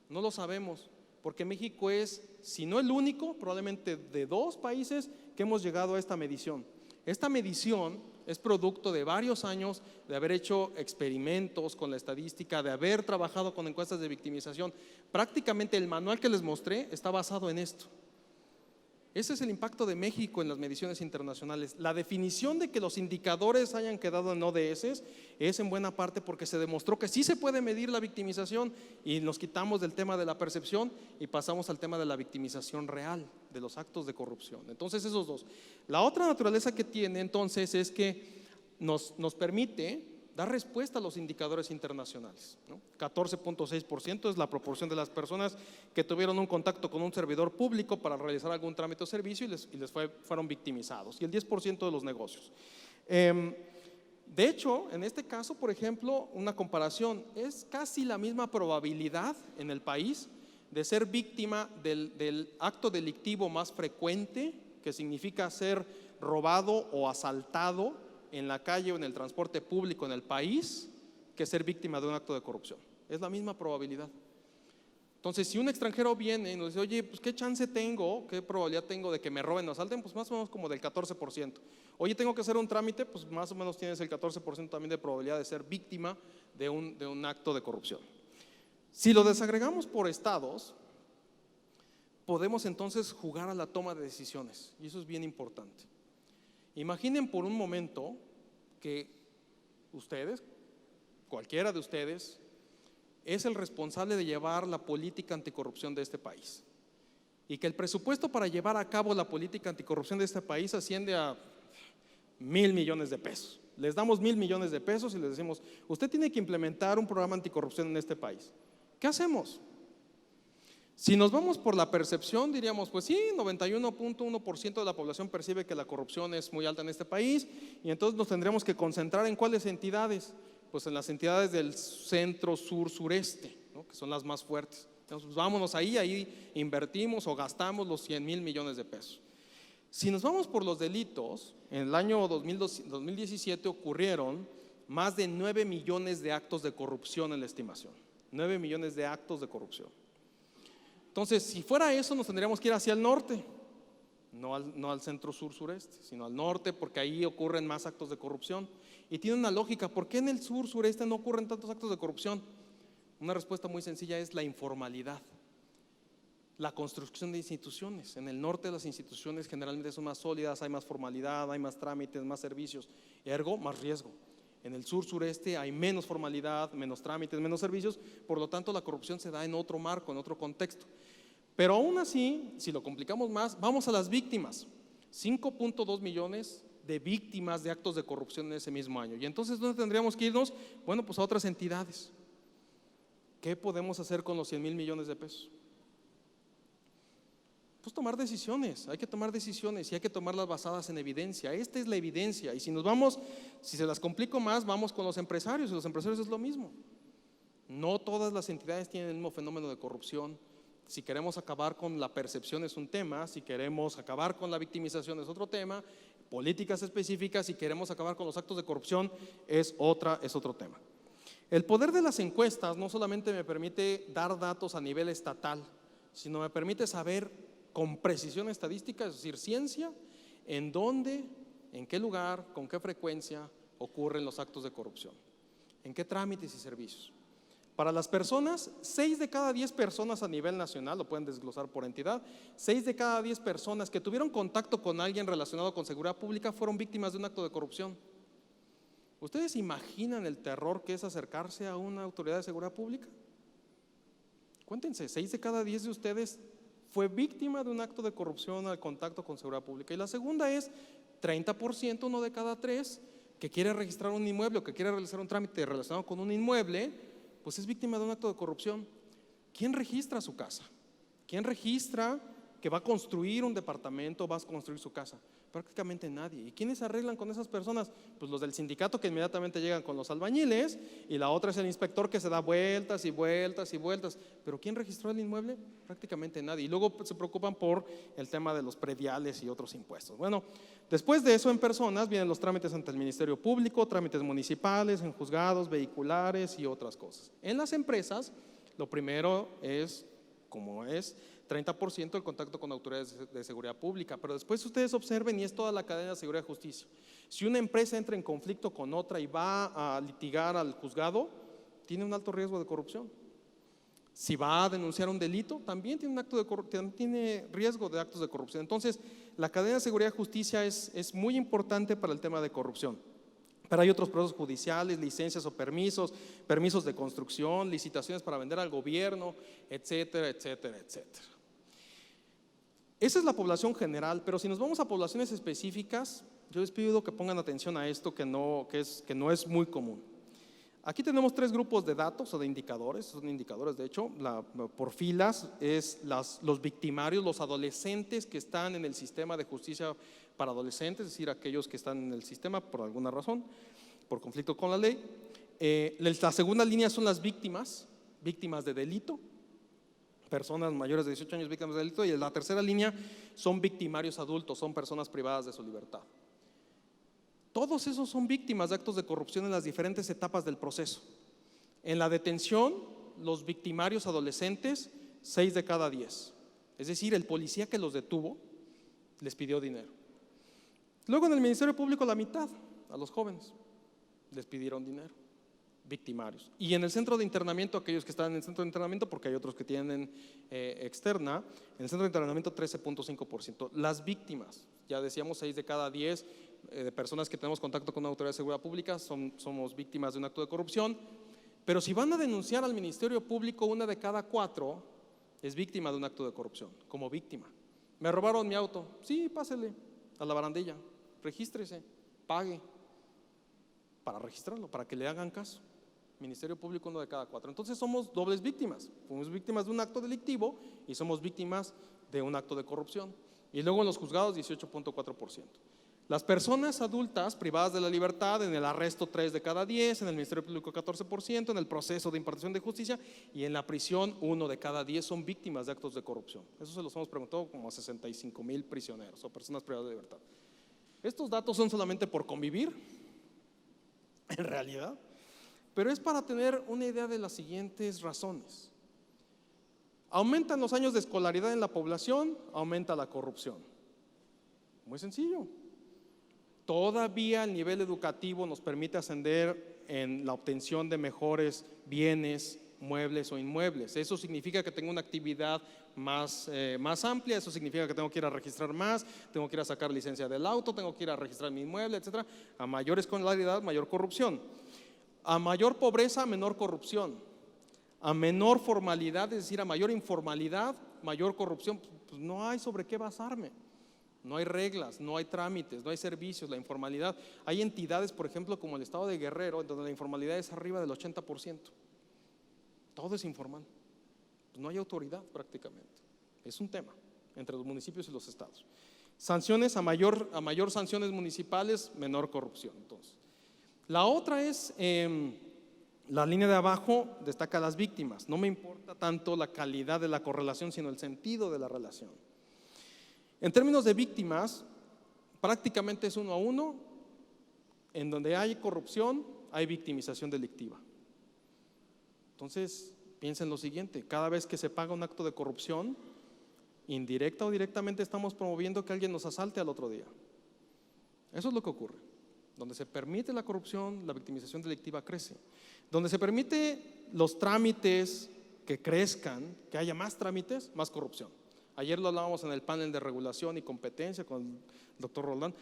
C: no lo sabemos. Porque México es, si no el único, probablemente de dos países que hemos llegado a esta medición. Esta medición es producto de varios años de haber hecho experimentos con la estadística, de haber trabajado con encuestas de victimización. Prácticamente el manual que les mostré está basado en esto. Ese es el impacto de México en las mediciones internacionales. La definición de que los indicadores hayan quedado en ODS es en buena parte porque se demostró que sí se puede medir la victimización y nos quitamos del tema de la percepción y pasamos al tema de la victimización real, de los actos de corrupción. Entonces esos dos. La otra naturaleza que tiene entonces es que nos permite dar respuesta a los indicadores internacionales, ¿no? 14.6% es la proporción de las personas que tuvieron un contacto con un servidor público para realizar algún trámite o servicio y les fueron victimizados, y el 10% de los negocios. De hecho, en este caso, por ejemplo, una comparación, es casi la misma probabilidad en el país de ser víctima del acto delictivo más frecuente, que significa ser robado o asaltado en la calle o en el transporte público en el país, que ser víctima de un acto de corrupción. Es la misma probabilidad. Entonces, si un extranjero viene y nos dice: oye, pues qué chance tengo, qué probabilidad tengo de que me roben o asalten, pues más o menos como del 14%. Oye, tengo que hacer un trámite, pues más o menos tienes el 14% también de probabilidad de ser víctima de un acto de corrupción. Si lo desagregamos por estados, podemos entonces jugar a la toma de decisiones, y eso es bien importante. Imaginen por un momento que ustedes, cualquiera de ustedes, es el responsable de llevar la política anticorrupción de este país. Y que el presupuesto para llevar a cabo la política anticorrupción de este país asciende a 1,000 millones de pesos. Les damos 1,000 millones de pesos y les decimos, usted tiene que implementar un programa anticorrupción en este país. ¿Qué hacemos? Si nos vamos por la percepción, diríamos, pues sí, 91.1% de la población percibe que la corrupción es muy alta en este país, y entonces nos tendremos que concentrar en cuáles entidades, pues en las entidades del centro, sur, sureste, ¿no? Que son las más fuertes. Entonces, pues vámonos ahí invertimos o gastamos los 100,000 millones de pesos. Si nos vamos por los delitos, en el año 2017 ocurrieron más de 9 millones de actos de corrupción en la estimación. 9 millones de actos de corrupción. Entonces, si fuera eso, nos tendríamos que ir hacia el norte, no al centro sur sureste, sino al norte, porque ahí ocurren más actos de corrupción. Y tiene una lógica, ¿por qué en el sur sureste no ocurren tantos actos de corrupción? Una respuesta muy sencilla es la informalidad, la construcción de instituciones. En el norte las instituciones generalmente son más sólidas, hay más formalidad, hay más trámites, más servicios, ergo más riesgo. En el sur sureste hay menos formalidad, menos trámites, menos servicios, por lo tanto la corrupción se da en otro marco, en otro contexto. Pero aún así, si lo complicamos más, vamos a las víctimas. 5.2 millones de víctimas de actos de corrupción en ese mismo año. Y entonces, ¿dónde tendríamos que irnos? Bueno, pues a otras entidades. ¿Qué podemos hacer con los 100,000 millones de pesos? Pues tomar decisiones, hay que tomar decisiones y hay que tomarlas basadas en evidencia. Esta es la evidencia, y si nos vamos, si se las complico más, vamos con los empresarios, y los empresarios es lo mismo. No todas las entidades tienen el mismo fenómeno de corrupción. Si queremos acabar con la percepción es un tema, si queremos acabar con la victimización es otro tema, políticas específicas, si queremos acabar con los actos de corrupción es otro tema. El poder de las encuestas no solamente me permite dar datos a nivel estatal, sino me permite saber con precisión estadística, es decir, ciencia, en dónde, en qué lugar, con qué frecuencia ocurren los actos de corrupción, en qué trámites y servicios. Para las personas, 6 de cada 10 personas a nivel nacional, lo pueden desglosar por entidad, 6 de cada 10 personas que tuvieron contacto con alguien relacionado con seguridad pública fueron víctimas de un acto de corrupción. ¿Ustedes imaginan el terror que es acercarse a una autoridad de seguridad pública? Cuéntense, 6 de cada 10 de ustedes fue víctima de un acto de corrupción al contacto con seguridad pública. Y la segunda es 30%, uno de cada 3, que quiere registrar un inmueble o que quiere realizar un trámite relacionado con un inmueble, pues es víctima de un acto de corrupción. ¿Quién registra su casa? ¿Quién registra que va a construir un departamento, va a construir su casa? Prácticamente nadie. ¿Y quiénes se arreglan con esas personas? Pues los del sindicato, que inmediatamente llegan con los albañiles, y la otra es el inspector, que se da vueltas y vueltas y vueltas. ¿Pero quién registró el inmueble? Prácticamente nadie. Y luego se preocupan por el tema de los prediales y otros impuestos. Bueno, después de eso, en personas vienen los trámites ante el Ministerio Público, trámites municipales, en juzgados, vehiculares y otras cosas. En las empresas, lo primero es, como es 30% el contacto con autoridades de seguridad pública, pero después ustedes observen, y es toda la cadena de seguridad y justicia. Si una empresa entra en conflicto con otra y va a litigar al juzgado, tiene un alto riesgo de corrupción. Si va a denunciar un delito, también tiene riesgo de actos de corrupción. Entonces, la cadena de seguridad y justicia es muy importante para el tema de corrupción. Pero hay otros procesos judiciales, licencias o permisos, permisos de construcción, licitaciones para vender al gobierno, etcétera, etcétera, etcétera. Esa es la población general, pero si nos vamos a poblaciones específicas, yo les pido que pongan atención a esto que no es muy común. Aquí tenemos 3 grupos de datos o de indicadores, son indicadores de hecho, por filas es los victimarios, los adolescentes que están en el sistema de justicia para adolescentes, es decir, aquellos que están en el sistema por alguna razón, por conflicto con la ley. La segunda línea son las víctimas de delito, personas mayores de 18 años víctimas de delito, y la tercera línea son victimarios adultos, son personas privadas de su libertad. Todos esos son víctimas de actos de corrupción en las diferentes etapas del proceso. En la detención, los victimarios adolescentes, 6 de cada 10. Es decir, el policía que los detuvo les pidió dinero. Luego en el Ministerio Público la mitad, a los jóvenes, les pidieron dinero, victimarios. Y en el centro de internamiento, aquellos que están en el centro de internamiento, porque hay otros que tienen externa, en el centro de internamiento 13.5%. Las víctimas, ya decíamos 6 de cada 10 de personas que tenemos contacto con una autoridad de seguridad pública somos víctimas de un acto de corrupción, pero si van a denunciar al Ministerio Público, 1 de cada 4 es víctima de un acto de corrupción, como víctima. Me robaron mi auto, sí, pásele a la barandilla, regístrese, pague para registrarlo, para que le hagan caso. Ministerio Público, 1 de cada 4. Entonces somos dobles víctimas, somos víctimas de un acto delictivo y somos víctimas de un acto de corrupción. Y luego en los juzgados 18.4%. Las personas adultas privadas de la libertad, en el arresto 3 de cada 10, en el Ministerio Público 14%, en el proceso de impartición de justicia y en la prisión 1 de cada 10 son víctimas de actos de corrupción. Eso se los hemos preguntado como a 65,000 prisioneros o personas privadas de libertad. Estos datos son solamente por convivir, en realidad, pero es para tener una idea de las siguientes razones. Aumentan los años de escolaridad en la población, aumenta la corrupción. Muy sencillo. Todavía el nivel educativo nos permite ascender en la obtención de mejores bienes, muebles o inmuebles. Eso significa que tengo una actividad más amplia, eso significa que tengo que ir a registrar más, tengo que ir a sacar licencia del auto, tengo que ir a registrar mi inmueble, etcétera. A mayor escolaridad, mayor corrupción. A mayor pobreza, menor corrupción. A menor formalidad, es decir, a mayor informalidad, mayor corrupción. Pues no hay sobre qué basarme. No hay reglas, no hay trámites, no hay servicios, la informalidad. Hay entidades, por ejemplo, como el estado de Guerrero, donde la informalidad es arriba del 80%. Todo es informal. Pues no hay autoridad prácticamente. Es un tema entre los municipios y los estados. Sanciones a mayor sanciones municipales, menor corrupción. Entonces, la otra es, la línea de abajo destaca las víctimas. No me importa tanto la calidad de la correlación, sino el sentido de la relación. En términos de víctimas, prácticamente es 1 a 1. En donde hay corrupción, hay victimización delictiva. Entonces, piensen lo siguiente: cada vez que se paga un acto de corrupción, indirecta o directamente estamos promoviendo que alguien nos asalte al otro día. Eso es lo que ocurre. Donde se permite la corrupción, la victimización delictiva crece. Donde se permite los trámites que crezcan, que haya más trámites, más corrupción. Ayer lo hablábamos en el panel de regulación y competencia con el doctor Roldán.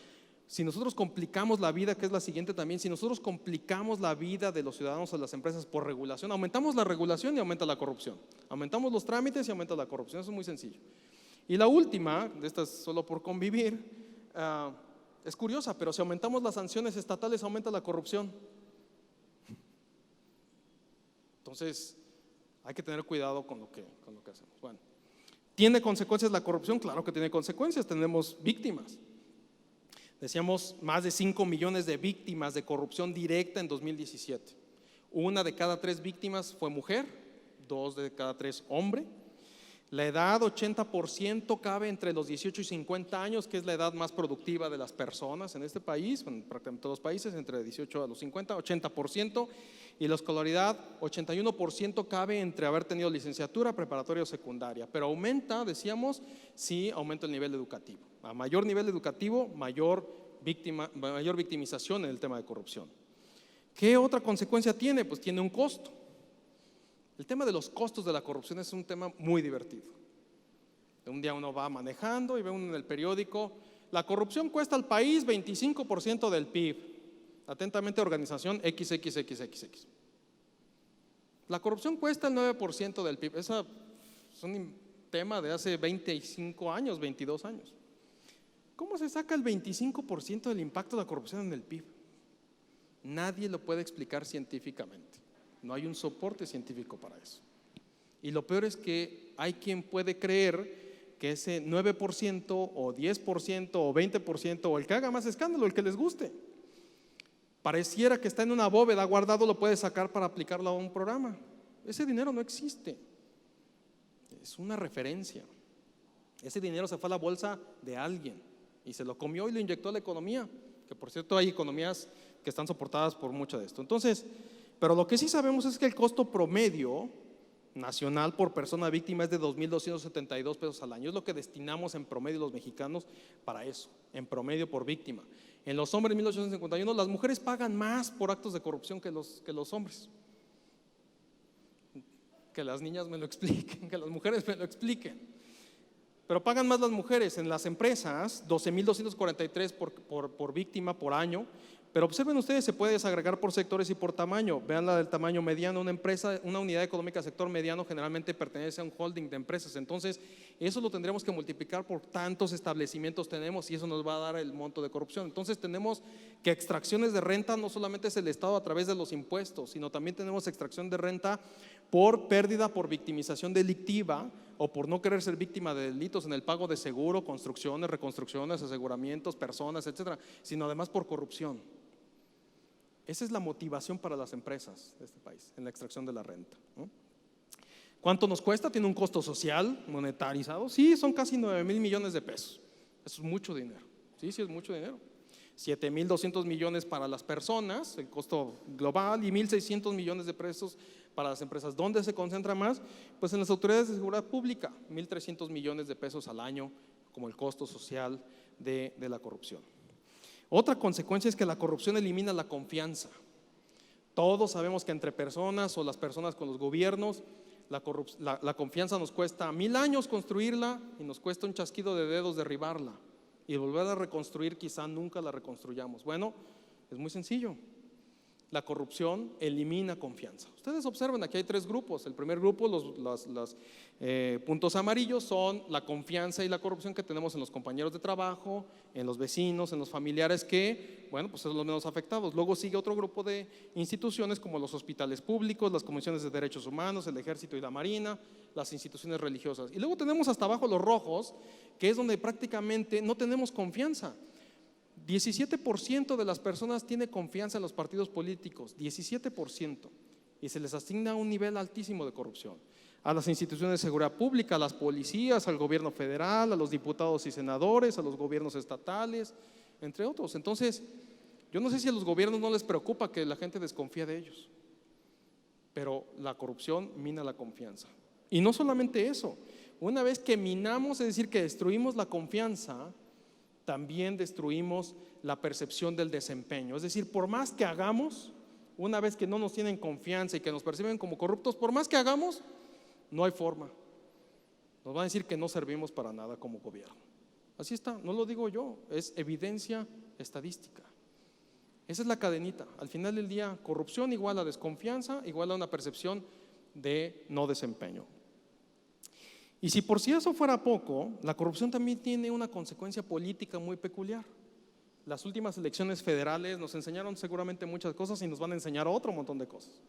C: Si nosotros complicamos la vida, que es la siguiente también, si nosotros complicamos la vida de los ciudadanos o de las empresas por regulación, aumentamos la regulación y aumenta la corrupción. Aumentamos los trámites y aumenta la corrupción. Eso es muy sencillo. Y la última, de estas solo por convivir, es curiosa, pero si aumentamos las sanciones estatales, aumenta la corrupción. Entonces, hay que tener cuidado con lo que hacemos. Bueno, ¿tiene consecuencias la corrupción? Claro que tiene consecuencias, tenemos víctimas. Decíamos, más de 5 millones de víctimas de corrupción directa en 2017. 1 de cada 3 víctimas fue mujer, 2 de cada 3 hombre. La edad 80% cabe entre los 18 y 50 años, que es la edad más productiva de las personas en este país, en prácticamente todos los países, entre 18 a los 50, 80%. Y la escolaridad, 81% cabe entre haber tenido licenciatura, preparatoria o secundaria. Pero aumenta, decíamos, sí aumenta el nivel educativo. A mayor nivel educativo, mayor victimización en el tema de corrupción. ¿Qué otra consecuencia tiene? Pues tiene un costo. El tema de los costos de la corrupción es un tema muy divertido. Un día uno va manejando y ve uno en el periódico: la corrupción cuesta al país 25% del PIB. Atentamente, organización XXXXX. La corrupción cuesta el 9% del PIB. Ese es un tema de hace 25 años, 22 años. ¿Cómo se saca el 25% del impacto de la corrupción en el PIB? Nadie lo puede explicar científicamente. No hay un soporte científico para eso. Y lo peor es que hay quien puede creer que ese 9% o 10% o 20% o el que haga más escándalo, el que les guste, pareciera que está en una bóveda guardado, lo puede sacar para aplicarlo a un programa. Ese dinero no existe. Es una referencia. Ese dinero se fue a la bolsa de alguien y se lo comió y lo inyectó a la economía, que por cierto hay economías que están soportadas por mucho de esto. Entonces, pero lo que sí sabemos es que el costo promedio nacional por persona víctima es de 2,272 pesos al año. Es lo que destinamos en promedio los mexicanos para eso, en promedio por víctima. En los hombres, 1,851, las mujeres pagan más por actos de corrupción que los hombres. Que las niñas me lo expliquen, que las mujeres me lo expliquen. pero pagan más las mujeres. En las empresas, 12,243 por víctima por año. Pero observen ustedes, se puede desagregar por sectores y por tamaño. Vean la del tamaño mediano. Una empresa, una unidad económica sector mediano generalmente pertenece a un holding de empresas. Entonces, eso lo tendremos que multiplicar por tantos establecimientos tenemos y eso nos va a dar el monto de corrupción. Entonces, tenemos que extracciones de renta no solamente es el Estado a través de los impuestos, sino también tenemos extracción de renta por pérdida, por victimización delictiva o por no querer ser víctima de delitos en el pago de seguro, construcciones, reconstrucciones, aseguramientos, personas, etcétera, sino además por corrupción. Esa es la motivación para las empresas de este país en la extracción de la renta, ¿no? ¿Cuánto nos cuesta? ¿Tiene un costo social monetarizado? Sí, son casi 9,000 millones de pesos. Eso es mucho dinero. Sí, es mucho dinero. 7,200 millones para las personas, el costo global, y 1,600 millones de pesos para las empresas. ¿Dónde se concentra más? Pues en las autoridades de seguridad pública, 1,300 millones de pesos al año como el costo social de la corrupción. Otra consecuencia es que la corrupción elimina la confianza. Todos sabemos que entre personas o las personas con los gobiernos, la confianza nos cuesta 1,000 años construirla y nos cuesta un chasquido de dedos derribarla. Y volver a reconstruir quizá nunca la reconstruyamos. Bueno, es muy sencillo. La corrupción elimina confianza. Ustedes observen, aquí hay 3 grupos. El primer grupo, los puntos amarillos, son la confianza y la corrupción que tenemos en los compañeros de trabajo, en los vecinos, en los familiares que, bueno, pues son los menos afectados. Luego sigue otro grupo de instituciones como los hospitales públicos, las comisiones de derechos humanos, el ejército y la marina, las instituciones religiosas. Y luego tenemos hasta abajo los rojos, que es donde prácticamente no tenemos confianza. 17% de las personas tiene confianza en los partidos políticos, 17%, y se les asigna un nivel altísimo de corrupción. A las instituciones de seguridad pública, a las policías, al gobierno federal, a los diputados y senadores, a los gobiernos estatales, entre otros. Entonces, yo no sé si a los gobiernos no les preocupa que la gente desconfía de ellos, pero la corrupción mina la confianza. Y no solamente eso, una vez que minamos, es decir, que destruimos la confianza, también destruimos la percepción del desempeño. Es decir, por más que hagamos, una vez que no nos tienen confianza y que nos perciben como corruptos, por más que hagamos, no hay forma. Nos van a decir que no servimos para nada como gobierno. Así está, no lo digo yo, es evidencia estadística. Esa es la cadenita. Al final del día, corrupción igual a desconfianza, igual a una percepción de no desempeño. Y si por si eso fuera poco, la corrupción también tiene una consecuencia política muy peculiar. Las últimas elecciones federales nos enseñaron seguramente muchas cosas y nos van a enseñar otro montón de cosas.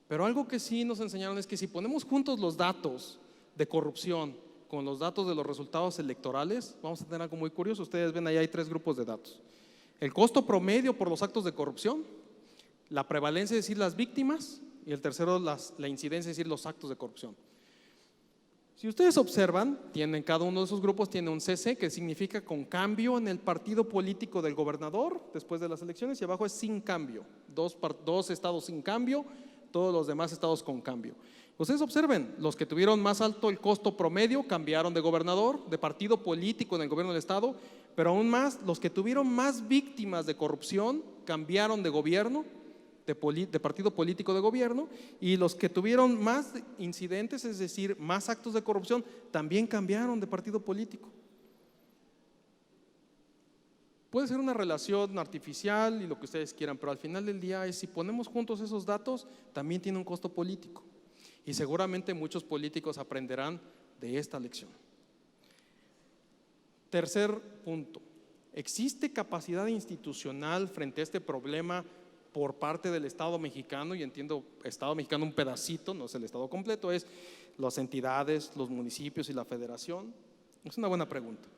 C: Pero algo que sí nos enseñaron es que si ponemos juntos los datos de corrupción con los datos de los resultados electorales, vamos a tener algo muy curioso. Ustedes ven ahí hay 3 grupos de datos. El costo promedio por los actos de corrupción, la prevalencia, es decir, las víctimas, y el tercero, la incidencia, es decir, los actos de corrupción. Si ustedes observan, cada uno de esos grupos tiene un CC, que significa con cambio en el partido político del gobernador después de las elecciones, y abajo es sin cambio, 2 estados sin cambio, todos los demás estados con cambio. Ustedes observen, los que tuvieron más alto el costo promedio cambiaron de gobernador, de partido político en el gobierno del estado, pero aún más, los que tuvieron más víctimas de corrupción cambiaron de gobierno, de partido político de gobierno, y los que tuvieron más incidentes, es decir, más actos de corrupción, también cambiaron de partido político. Puede ser una relación artificial y lo que ustedes quieran, pero al final del día si ponemos juntos esos datos, también tiene un costo político. Y seguramente muchos políticos aprenderán de esta lección. Tercer punto, ¿existe capacidad institucional frente a este problema por parte del Estado mexicano? Y entiendo Estado mexicano un pedacito, no es el Estado completo, es las entidades, los municipios y la federación. Es una buena pregunta.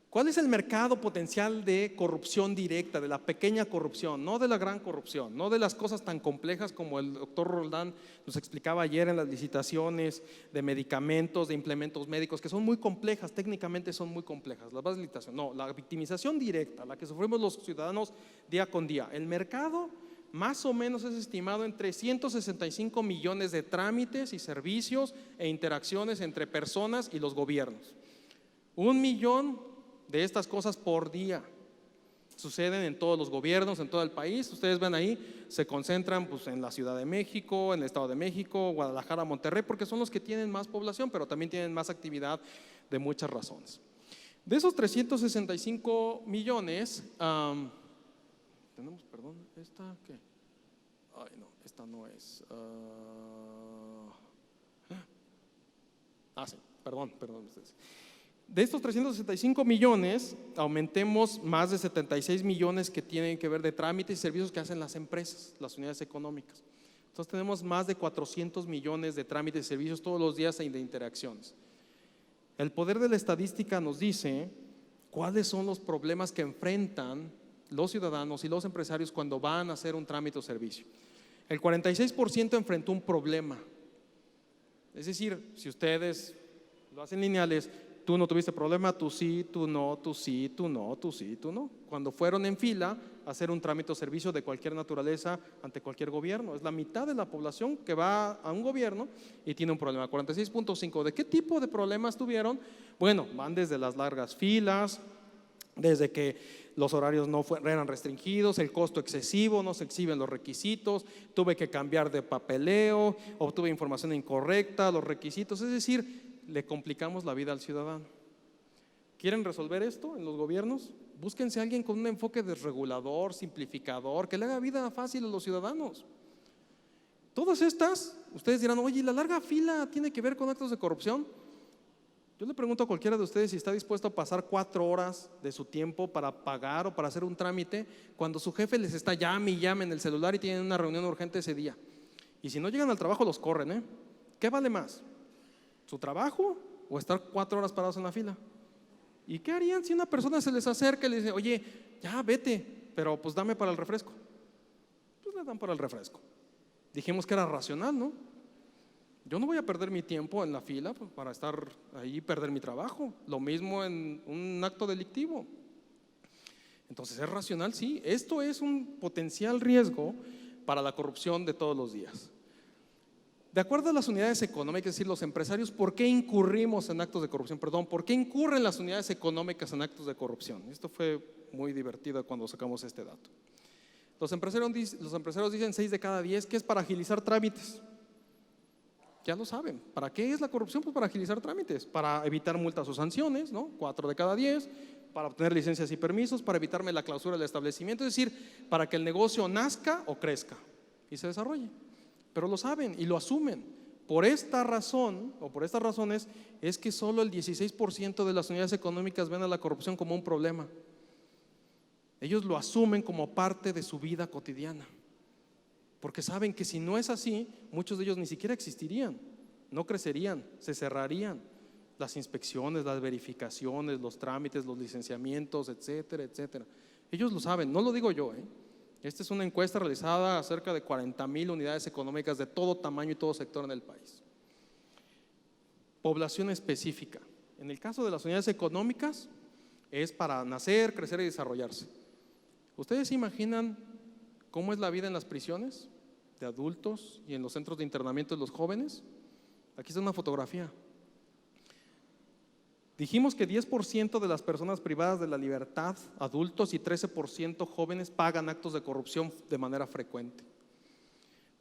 C: ¿Cuál es el mercado potencial de corrupción directa, de la pequeña corrupción, no de la gran corrupción, no de las cosas tan complejas como el doctor Roldán nos explicaba ayer en las licitaciones de medicamentos, de implementos médicos, que son muy complejas, técnicamente son muy complejas, las bases de licitación? No, la victimización directa, la que sufrimos los ciudadanos día con día. El mercado más o menos es estimado en 365 millones de trámites y servicios e interacciones entre personas y los gobiernos. 1 millón de estas cosas por día. suceden en todos los gobiernos, en todo el país. Ustedes ven ahí, se concentran pues, en la Ciudad de México, en el Estado de México, Guadalajara, Monterrey, porque son los que tienen más población, pero también tienen más actividad de muchas razones. De esos 365 millones, tenemos, perdón, ¿esta qué? Ay, no, esta no es. Sí, perdón ustedes. De estos 365 millones, aumentemos más de 76 millones que tienen que ver de trámites y servicios que hacen las empresas, las unidades económicas. Entonces tenemos más de 400 millones de trámites y servicios todos los días y de interacciones. El poder de la estadística nos dice cuáles son los problemas que enfrentan los ciudadanos y los empresarios cuando van a hacer un trámite o servicio. El 46% enfrentó un problema. Es decir, si ustedes lo hacen lineales, tú no tuviste problema, tú sí, tú no, tú sí, tú no, tú sí, tú no. Cuando fueron en fila a hacer un trámite o servicio de cualquier naturaleza ante cualquier gobierno. Es la mitad de la población que va a un gobierno y tiene un problema. 46.5. ¿De qué tipo de problemas tuvieron? Bueno, van desde las largas filas, desde que los horarios no eran restringidos, el costo excesivo, no se exhiben los requisitos, tuve que cambiar de papeleo, obtuve información incorrecta, los requisitos, es decir, le complicamos la vida al ciudadano. ¿Quieren resolver esto en los gobiernos? Búsquense a alguien con un enfoque desregulador, simplificador, que le haga vida fácil a los ciudadanos. Todas estas, ustedes dirán, oye, ¿la larga fila tiene que ver con actos de corrupción? Yo le pregunto a cualquiera de ustedes si está dispuesto a pasar 4 horas de su tiempo para pagar o para hacer un trámite cuando su jefe les está llame y llame en el celular y tienen una reunión urgente ese día. Y si no llegan al trabajo los corren, ¿Qué vale más? ¿Su trabajo o estar 4 horas parados en la fila? ¿Y qué harían si una persona se les acerca y les dice, oye, ya vete, pero pues dame para el refresco? Pues le dan para el refresco. Dijimos que era racional, ¿no? Yo no voy a perder mi tiempo en la fila para estar ahí y perder mi trabajo. Lo mismo en un acto delictivo. Entonces, ¿es racional? Sí. Esto es un potencial riesgo para la corrupción de todos los días. De acuerdo a las unidades económicas, es decir, los empresarios, ¿por qué incurrimos en actos de corrupción? ¿Por qué incurren las unidades económicas en actos de corrupción? Esto fue muy divertido cuando sacamos este dato. Los empresarios dicen 6 de cada 10 que es para agilizar trámites. Ya lo saben. ¿Para qué es la corrupción? Pues para agilizar trámites, para evitar multas o sanciones, ¿no? 4 de cada 10, para obtener licencias y permisos, para evitarme la clausura del establecimiento, es decir, para que el negocio nazca o crezca y se desarrolle. Pero lo saben y lo asumen. Por esta razón, o por estas razones, es que solo el 16% de las unidades económicas ven a la corrupción como un problema. Ellos lo asumen como parte de su vida cotidiana. Porque saben que si no es así, muchos de ellos ni siquiera existirían, no crecerían, se cerrarían las inspecciones, las verificaciones, los trámites, los licenciamientos, etcétera, etcétera. Ellos lo saben, no lo digo yo. Esta es una encuesta realizada a cerca de 40,000 unidades económicas de todo tamaño y todo sector en el país. Población específica. En el caso de las unidades económicas, es para nacer, crecer y desarrollarse. ¿Ustedes se imaginan cómo es la vida en las prisiones de adultos y en los centros de internamiento de los jóvenes? Aquí está una fotografía. Dijimos que 10% de las personas privadas de la libertad, adultos, y 13% jóvenes pagan actos de corrupción de manera frecuente.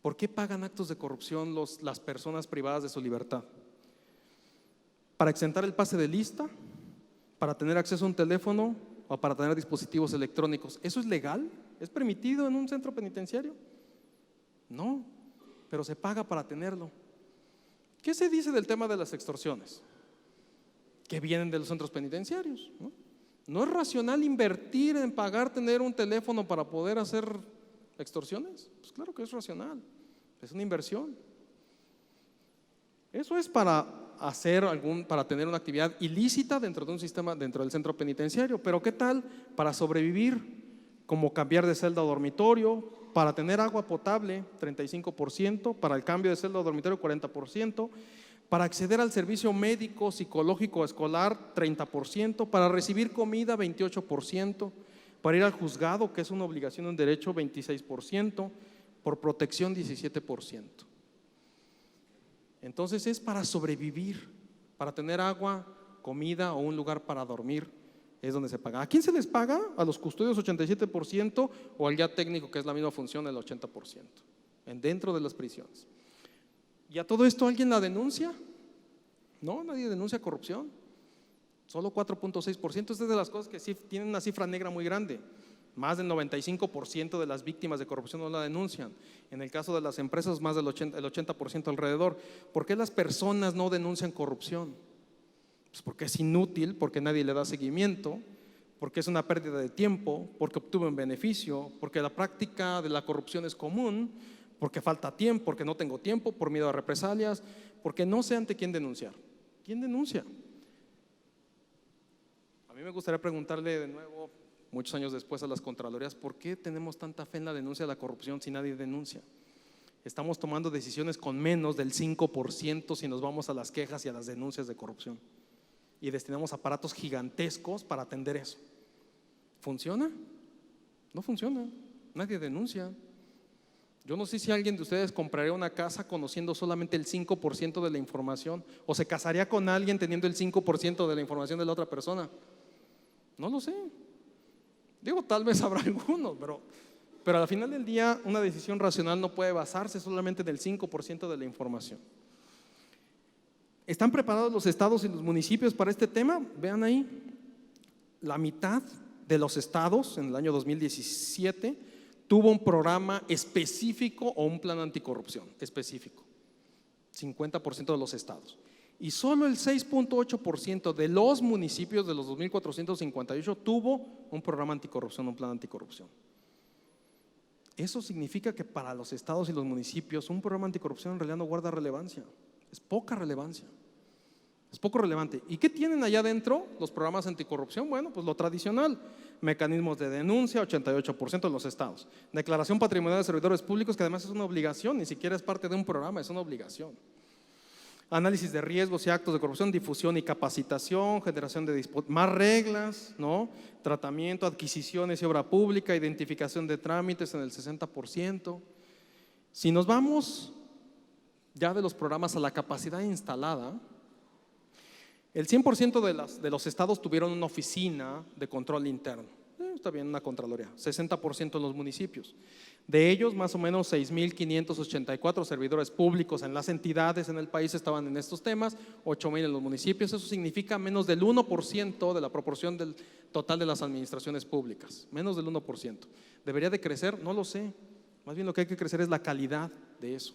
C: ¿Por qué pagan actos de corrupción las personas privadas de su libertad? ¿Para exentar el pase de lista? ¿Para tener acceso a un teléfono? ¿O para tener dispositivos electrónicos? ¿Eso es legal? ¿Es permitido en un centro penitenciario? No, pero se paga para tenerlo. ¿Qué se dice del tema de las extorsiones? Que vienen de los centros penitenciarios, ¿no? ¿No es racional invertir en pagar tener un teléfono para poder hacer extorsiones? Pues claro que es racional, es una inversión. Eso es para tener una actividad ilícita dentro de un sistema, dentro del centro penitenciario. Pero ¿qué tal para sobrevivir? Como cambiar de celda a dormitorio, para tener agua potable 35%, para el cambio de celda a dormitorio 40%, para acceder al servicio médico, psicológico, escolar 30%, para recibir comida 28%, para ir al juzgado, que es una obligación, un derecho 26%, por protección 17%. Entonces es para sobrevivir, para tener agua, comida o un lugar para dormir. es donde se paga. ¿A quién se les paga? A los custodios 87% o al guía técnico, que es la misma función, el 80%, dentro de las prisiones. ¿Y a todo esto alguien la denuncia? No, nadie denuncia corrupción. Solo 4.6%. Esta es de las cosas que sí tienen una cifra negra muy grande. Más del 95% de las víctimas de corrupción no la denuncian. En el caso de las empresas, más del 80% alrededor. ¿Por qué las personas no denuncian corrupción? Pues porque es inútil, porque nadie le da seguimiento, porque es una pérdida de tiempo, porque obtuve un beneficio, porque la práctica de la corrupción es común, porque falta tiempo, porque no tengo tiempo, por miedo a represalias, porque no sé ante quién denunciar. ¿Quién denuncia? A mí me gustaría preguntarle de nuevo, muchos años después, a las contralorías, ¿por qué tenemos tanta fe en la denuncia de la corrupción si nadie denuncia? Estamos tomando decisiones con menos del 5% si nos vamos a las quejas y a las denuncias de corrupción, y destinamos aparatos gigantescos para atender eso. ¿Funciona? No funciona, nadie denuncia. Yo no sé si alguien de ustedes compraría una casa conociendo solamente el 5% de la información, o se casaría con alguien teniendo el 5% de la información de la otra persona. No lo sé. Digo, tal vez habrá algunos, pero al final del día una decisión racional no puede basarse solamente en el 5% de la información. ¿Están preparados los estados y los municipios para este tema? Vean ahí, la mitad de los estados en el año 2017 tuvo un programa específico o un plan anticorrupción específico. 50% de los estados. Y solo el 6.8% de los municipios de los 2.458 tuvo un programa anticorrupción, un plan anticorrupción. Eso significa que para los estados y los municipios un programa anticorrupción en realidad no guarda relevancia. Es poca relevancia. Es poco relevante. ¿Y qué tienen allá adentro los programas anticorrupción? Bueno, pues lo tradicional. Mecanismos de denuncia, 88% en los estados. Declaración patrimonial de servidores públicos, que además es una obligación, ni siquiera es parte de un programa, es una obligación. Análisis de riesgos y actos de corrupción, difusión y capacitación, generación de más reglas, ¿no? Tratamiento, adquisiciones y obra pública, identificación de trámites en el 60%. Si nos vamos ya de los programas a la capacidad instalada, el 100% de los estados tuvieron una oficina de control interno. Está bien, una contraloría. 60% en los municipios. De ellos, más o menos 6.584 servidores públicos en las entidades en el país estaban en estos temas, 8.000 en los municipios. Eso significa menos del 1% de la proporción del total de las administraciones públicas. Menos del 1%. ¿Debería de crecer? No lo sé. Más bien lo que hay que crecer es la calidad de eso.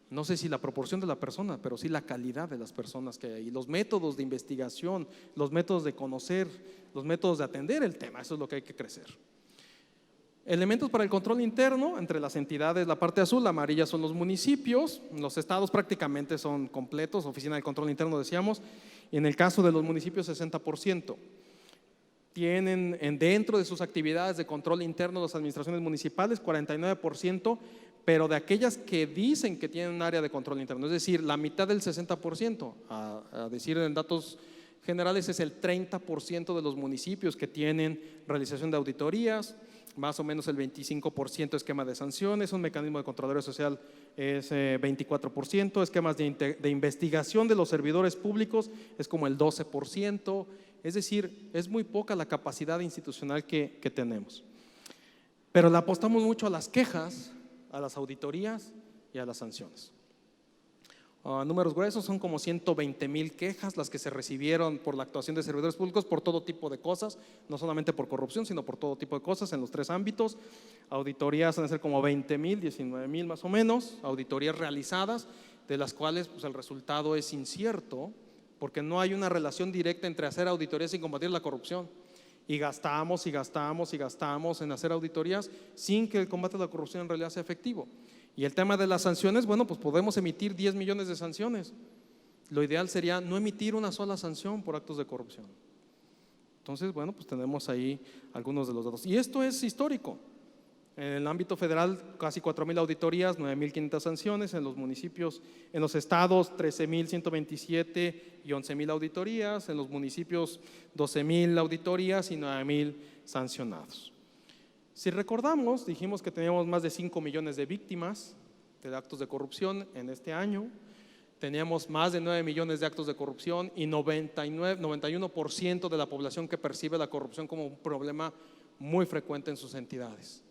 C: No sé si la proporción de la persona, pero sí la calidad de las personas que hay ahí, los métodos de investigación, los métodos de conocer, los métodos de atender el tema. Eso es lo que hay que crecer. Elementos para el control interno entre las entidades, la parte azul, la amarilla son los municipios, los estados prácticamente son completos, oficina de control interno decíamos, y en el caso de los municipios 60%. Tienen dentro de sus actividades de control interno las administraciones municipales 49%, pero de aquellas que dicen que tienen un área de control interno, es decir, la mitad del 60%, a decir en datos generales es el 30% de los municipios que tienen realización de auditorías, más o menos el 25% esquema de sanciones, un mecanismo de Contraloría Social es 24%, esquemas de investigación de los servidores públicos es como el 12%, es decir, es muy poca la capacidad institucional que tenemos. Pero le apostamos mucho a las quejas, a las auditorías y a las sanciones. Números gruesos, son como 120,000 quejas las que se recibieron por la actuación de servidores públicos por todo tipo de cosas, no solamente por corrupción, sino por todo tipo de cosas en los tres ámbitos. Auditorías van a ser como 20,000, 19,000 más o menos, auditorías realizadas, de las cuales pues, el resultado es incierto, porque no hay una relación directa entre hacer auditorías y combatir la corrupción. Y gastamos y gastamos y gastamos en hacer auditorías sin que el combate a la corrupción en realidad sea efectivo. Y el tema de las sanciones, bueno, pues podemos emitir 10 millones de sanciones. Lo ideal sería no emitir una sola sanción por actos de corrupción. Entonces, bueno, pues tenemos ahí algunos de los datos. Y esto es histórico. En el ámbito federal, casi 4,000 auditorías, 9,500 sanciones. En los municipios, en los estados, 13,127 y 11,000 auditorías. En los municipios, 12,000 auditorías y 9,000 sancionados. Si recordamos, dijimos que teníamos más de 5 millones de víctimas de actos de corrupción en este año. teníamos más de 9 millones de actos de corrupción y 91% de la población que percibe la corrupción como un problema muy frecuente en sus entidades.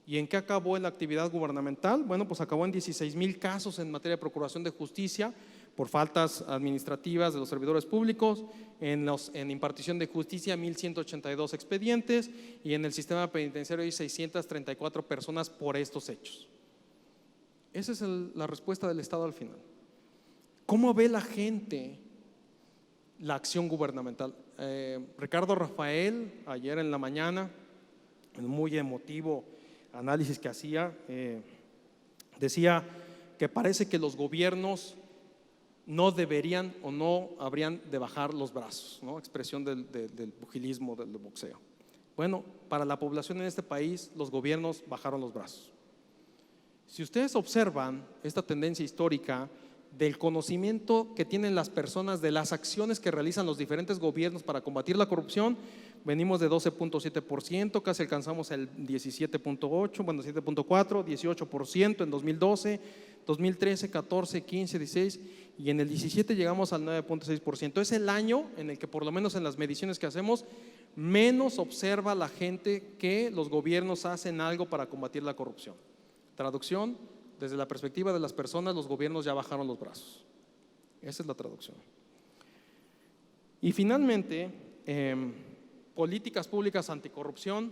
C: ¿Y en qué acabó en la actividad gubernamental? Bueno, pues acabó en 16,000 casos en materia de procuración de justicia por faltas administrativas de los servidores públicos, en impartición de justicia 1,182 expedientes y en el sistema penitenciario hay 634 personas por estos hechos. Esa es la respuesta del Estado al final. ¿Cómo ve la gente la acción gubernamental? Ricardo Rafael, ayer en la mañana, en un muy emotivo análisis que hacía, decía que parece que los gobiernos no deberían o no habrían de bajar los brazos, ¿no? Expresión del pugilismo, del boxeo. Bueno, para la población en este país, los gobiernos bajaron los brazos. Si ustedes observan esta tendencia histórica del conocimiento que tienen las personas de las acciones que realizan los diferentes gobiernos para combatir la corrupción, venimos de 12.7%, casi alcanzamos el 17.8%, bueno, 7.4%, 18% en 2012, 2013, 14, 15, 16 y en el 17 llegamos al 9.6%. Es el año en el que, por lo menos en las mediciones que hacemos, menos observa la gente que los gobiernos hacen algo para combatir la corrupción. Traducción: desde la perspectiva de las personas, los gobiernos ya bajaron los brazos. Esa es la traducción. Y finalmente, políticas públicas anticorrupción.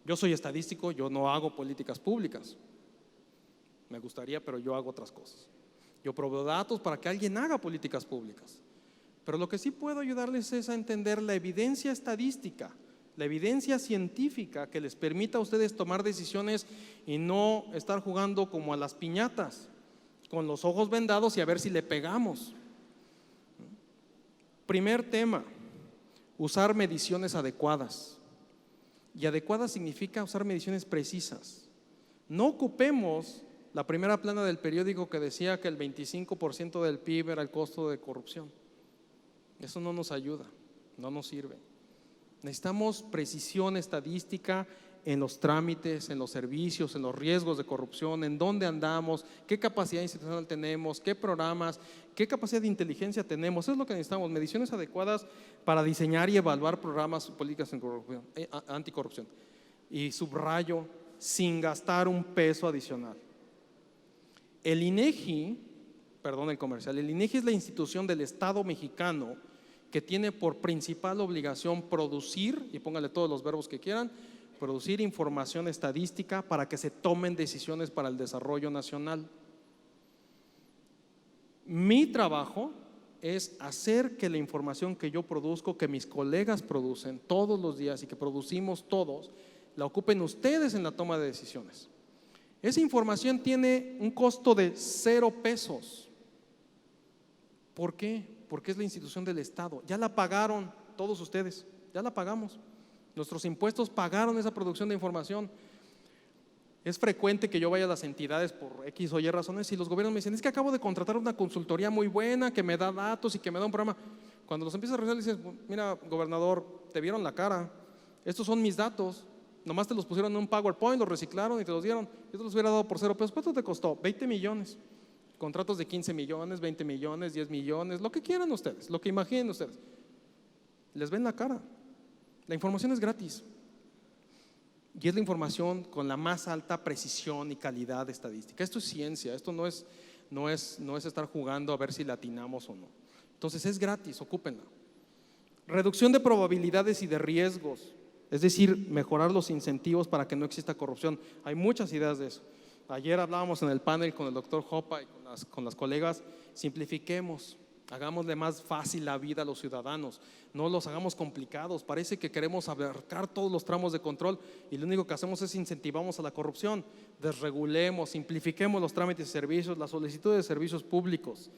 C: Yo soy estadístico, yo no hago políticas públicas. Me gustaría, pero yo hago otras cosas. Yo proveo datos para que alguien haga políticas públicas. Pero lo que sí puedo ayudarles es a entender la evidencia estadística, la evidencia científica que les permita a ustedes tomar decisiones y no estar jugando como a las piñatas, con los ojos vendados y a ver si le pegamos. Primer tema: usar mediciones adecuadas. Y adecuadas significa usar mediciones precisas. No ocupemos la primera plana del periódico que decía que el 25% del PIB era el costo de corrupción. Eso no nos ayuda, no nos sirve. Necesitamos precisión estadística en los trámites, en los servicios, en los riesgos de corrupción, en dónde andamos, qué capacidad institucional tenemos, qué programas, qué capacidad de inteligencia tenemos. Eso es lo que necesitamos, mediciones adecuadas para diseñar y evaluar programas o políticas anticorrupción. Y subrayo, sin gastar un peso adicional. El INEGI, perdón el comercial, el INEGI es la institución del Estado mexicano que tiene por principal obligación producir, y póngale todos los verbos que quieran, producir información estadística para que se tomen decisiones para el desarrollo nacional. Mi trabajo es hacer que la información que yo produzco, que mis colegas producen todos los días y que producimos todos, la ocupen ustedes en la toma de decisiones. Esa información tiene un costo de 0 pesos. ¿Por qué? Porque es la institución del Estado. Ya la pagaron todos ustedes, ya la pagamos. Nuestros impuestos pagaron esa producción de información. Es frecuente que yo vaya a las entidades por X o Y razones y los gobiernos me dicen: es que acabo de contratar una consultoría muy buena que me da datos y que me da un programa. Cuando los empiezas a revisar, dices: mira, gobernador, te vieron la cara, estos son mis datos, nomás te los pusieron en un PowerPoint, los reciclaron y te los dieron. Yo te los hubiera dado por 0 pesos. ¿Cuánto te costó? 20 millones. Contratos de 15 millones, 20 millones, 10 millones, lo que quieran ustedes, lo que imaginen ustedes. Les ven la cara. La información es gratis y es la información con la más alta precisión y calidad estadística. Esto es ciencia, esto no es estar jugando a ver si la atinamos o no. Entonces es gratis, ocúpenla. Reducción de probabilidades y de riesgos, es decir, mejorar los incentivos para que no exista corrupción. Hay muchas ideas de eso. Ayer hablábamos en el panel con el doctor Hopa y con las colegas. Simplifiquemos, hagámosle más fácil la vida a los ciudadanos, no los hagamos complicados. Parece que queremos abarcar todos los tramos de control y lo único que hacemos es incentivamos a la corrupción. Desregulemos, simplifiquemos los trámites y servicios, la solicitud de servicios públicos.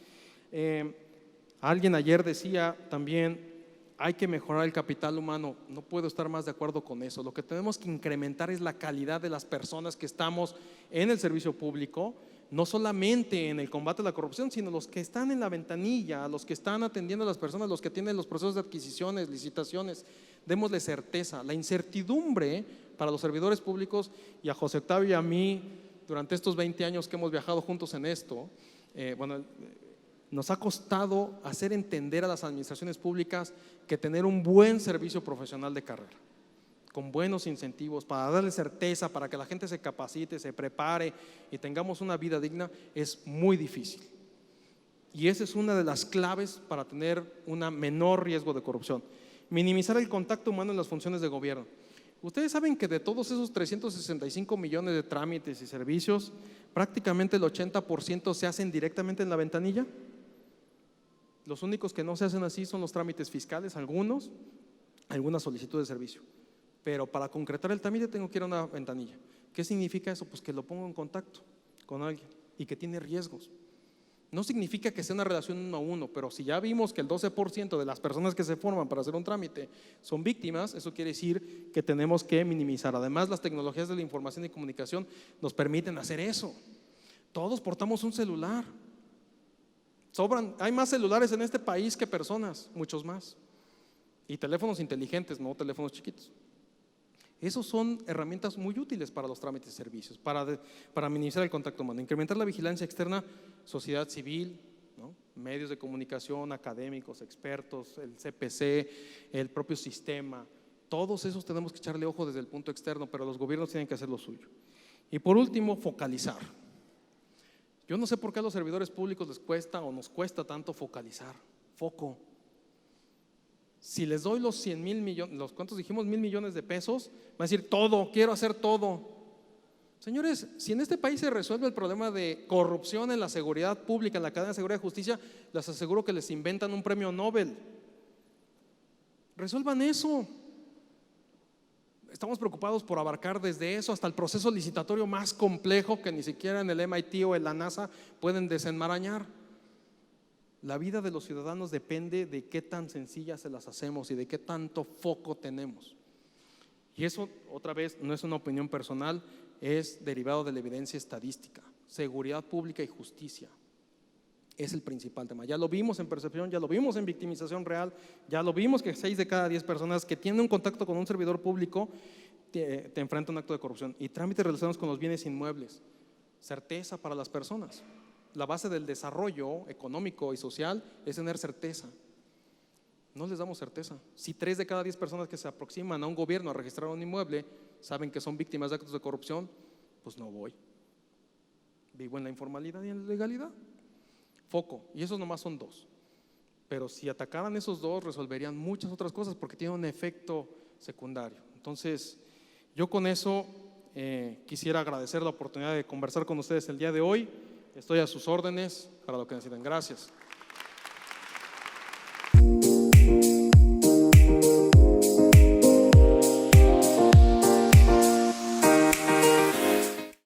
C: Alguien ayer decía también: hay que mejorar el capital humano. No puedo estar más de acuerdo con eso. Lo que tenemos que incrementar es la calidad de las personas que estamos en el servicio público, no solamente en el combate a la corrupción, sino los que están en la ventanilla, los que están atendiendo a las personas, los que tienen los procesos de adquisiciones, licitaciones. Démosle certeza. La incertidumbre para los servidores públicos, y a José Octavio y a mí, durante estos 20 años que hemos viajado juntos en esto, nos ha costado hacer entender a las administraciones públicas que tener un buen servicio profesional de carrera, con buenos incentivos, para darle certeza, para que la gente se capacite, se prepare y tengamos una vida digna, es muy difícil. Y esa es una de las claves para tener un menor riesgo de corrupción. Minimizar el contacto humano en las funciones de gobierno. Ustedes saben que de todos esos 365 millones de trámites y servicios, prácticamente el 80% se hacen directamente en la ventanilla. Los únicos que no se hacen así son los trámites fiscales, algunas solicitudes de servicio. Pero para concretar el trámite tengo que ir a una ventanilla. ¿Qué significa eso? Pues que lo pongo en contacto con alguien y que tiene riesgos. No significa que sea una relación 1 a 1, pero si ya vimos que el 12% de las personas que se forman para hacer un trámite son víctimas, eso quiere decir que tenemos que minimizar. Además, las tecnologías de la información y comunicación nos permiten hacer eso. Todos portamos un celular. Hay más celulares en este país que personas, muchos más. Y teléfonos inteligentes, no teléfonos chiquitos. Esos son herramientas muy útiles para los trámites y servicios, para minimizar el contacto humano, incrementar la vigilancia externa, sociedad civil, ¿no? Medios de comunicación, académicos, expertos, el CPC, el propio sistema. Todos esos tenemos que echarle ojo desde el punto externo, pero los gobiernos tienen que hacer lo suyo. Y por último, focalizar. Yo no sé por qué a los servidores públicos les cuesta o nos cuesta tanto focalizar. Foco. Si les doy los 100,000 millones, ¿cuántos dijimos? 1,000 millones de pesos, van a decir todo, quiero hacer todo. Señores, si en este país se resuelve el problema de corrupción en la seguridad pública, en la cadena de seguridad y justicia, les aseguro que les inventan un premio Nobel. Resuelvan eso. Estamos preocupados por abarcar desde eso hasta el proceso licitatorio más complejo que ni siquiera en el MIT o en la NASA pueden desenmarañar. La vida de los ciudadanos depende de qué tan sencillas se las hacemos y de qué tanto foco tenemos. Y eso, otra vez, no es una opinión personal, es derivado de la evidencia estadística. Seguridad pública y justicia es el principal tema. Ya lo vimos en percepción, ya lo vimos en victimización real, ya lo vimos que 6 de cada 10 personas que tienen un contacto con un servidor público te enfrentan a un acto de corrupción. Y trámites relacionados con los bienes inmuebles, certeza para las personas. La base del desarrollo económico y social es tener certeza. No les damos certeza. Si 3 de cada 10 personas que se aproximan a un gobierno a registrar un inmueble saben que son víctimas de actos de corrupción, pues no voy. Vivo en la informalidad y en la ilegalidad. Foco, y esos nomás son 2. Pero si atacaran esos 2 resolverían muchas otras cosas porque tienen un efecto secundario. Entonces, yo con eso quisiera agradecer la oportunidad de conversar con ustedes el día de hoy. Estoy a sus órdenes para lo que necesiten. Gracias.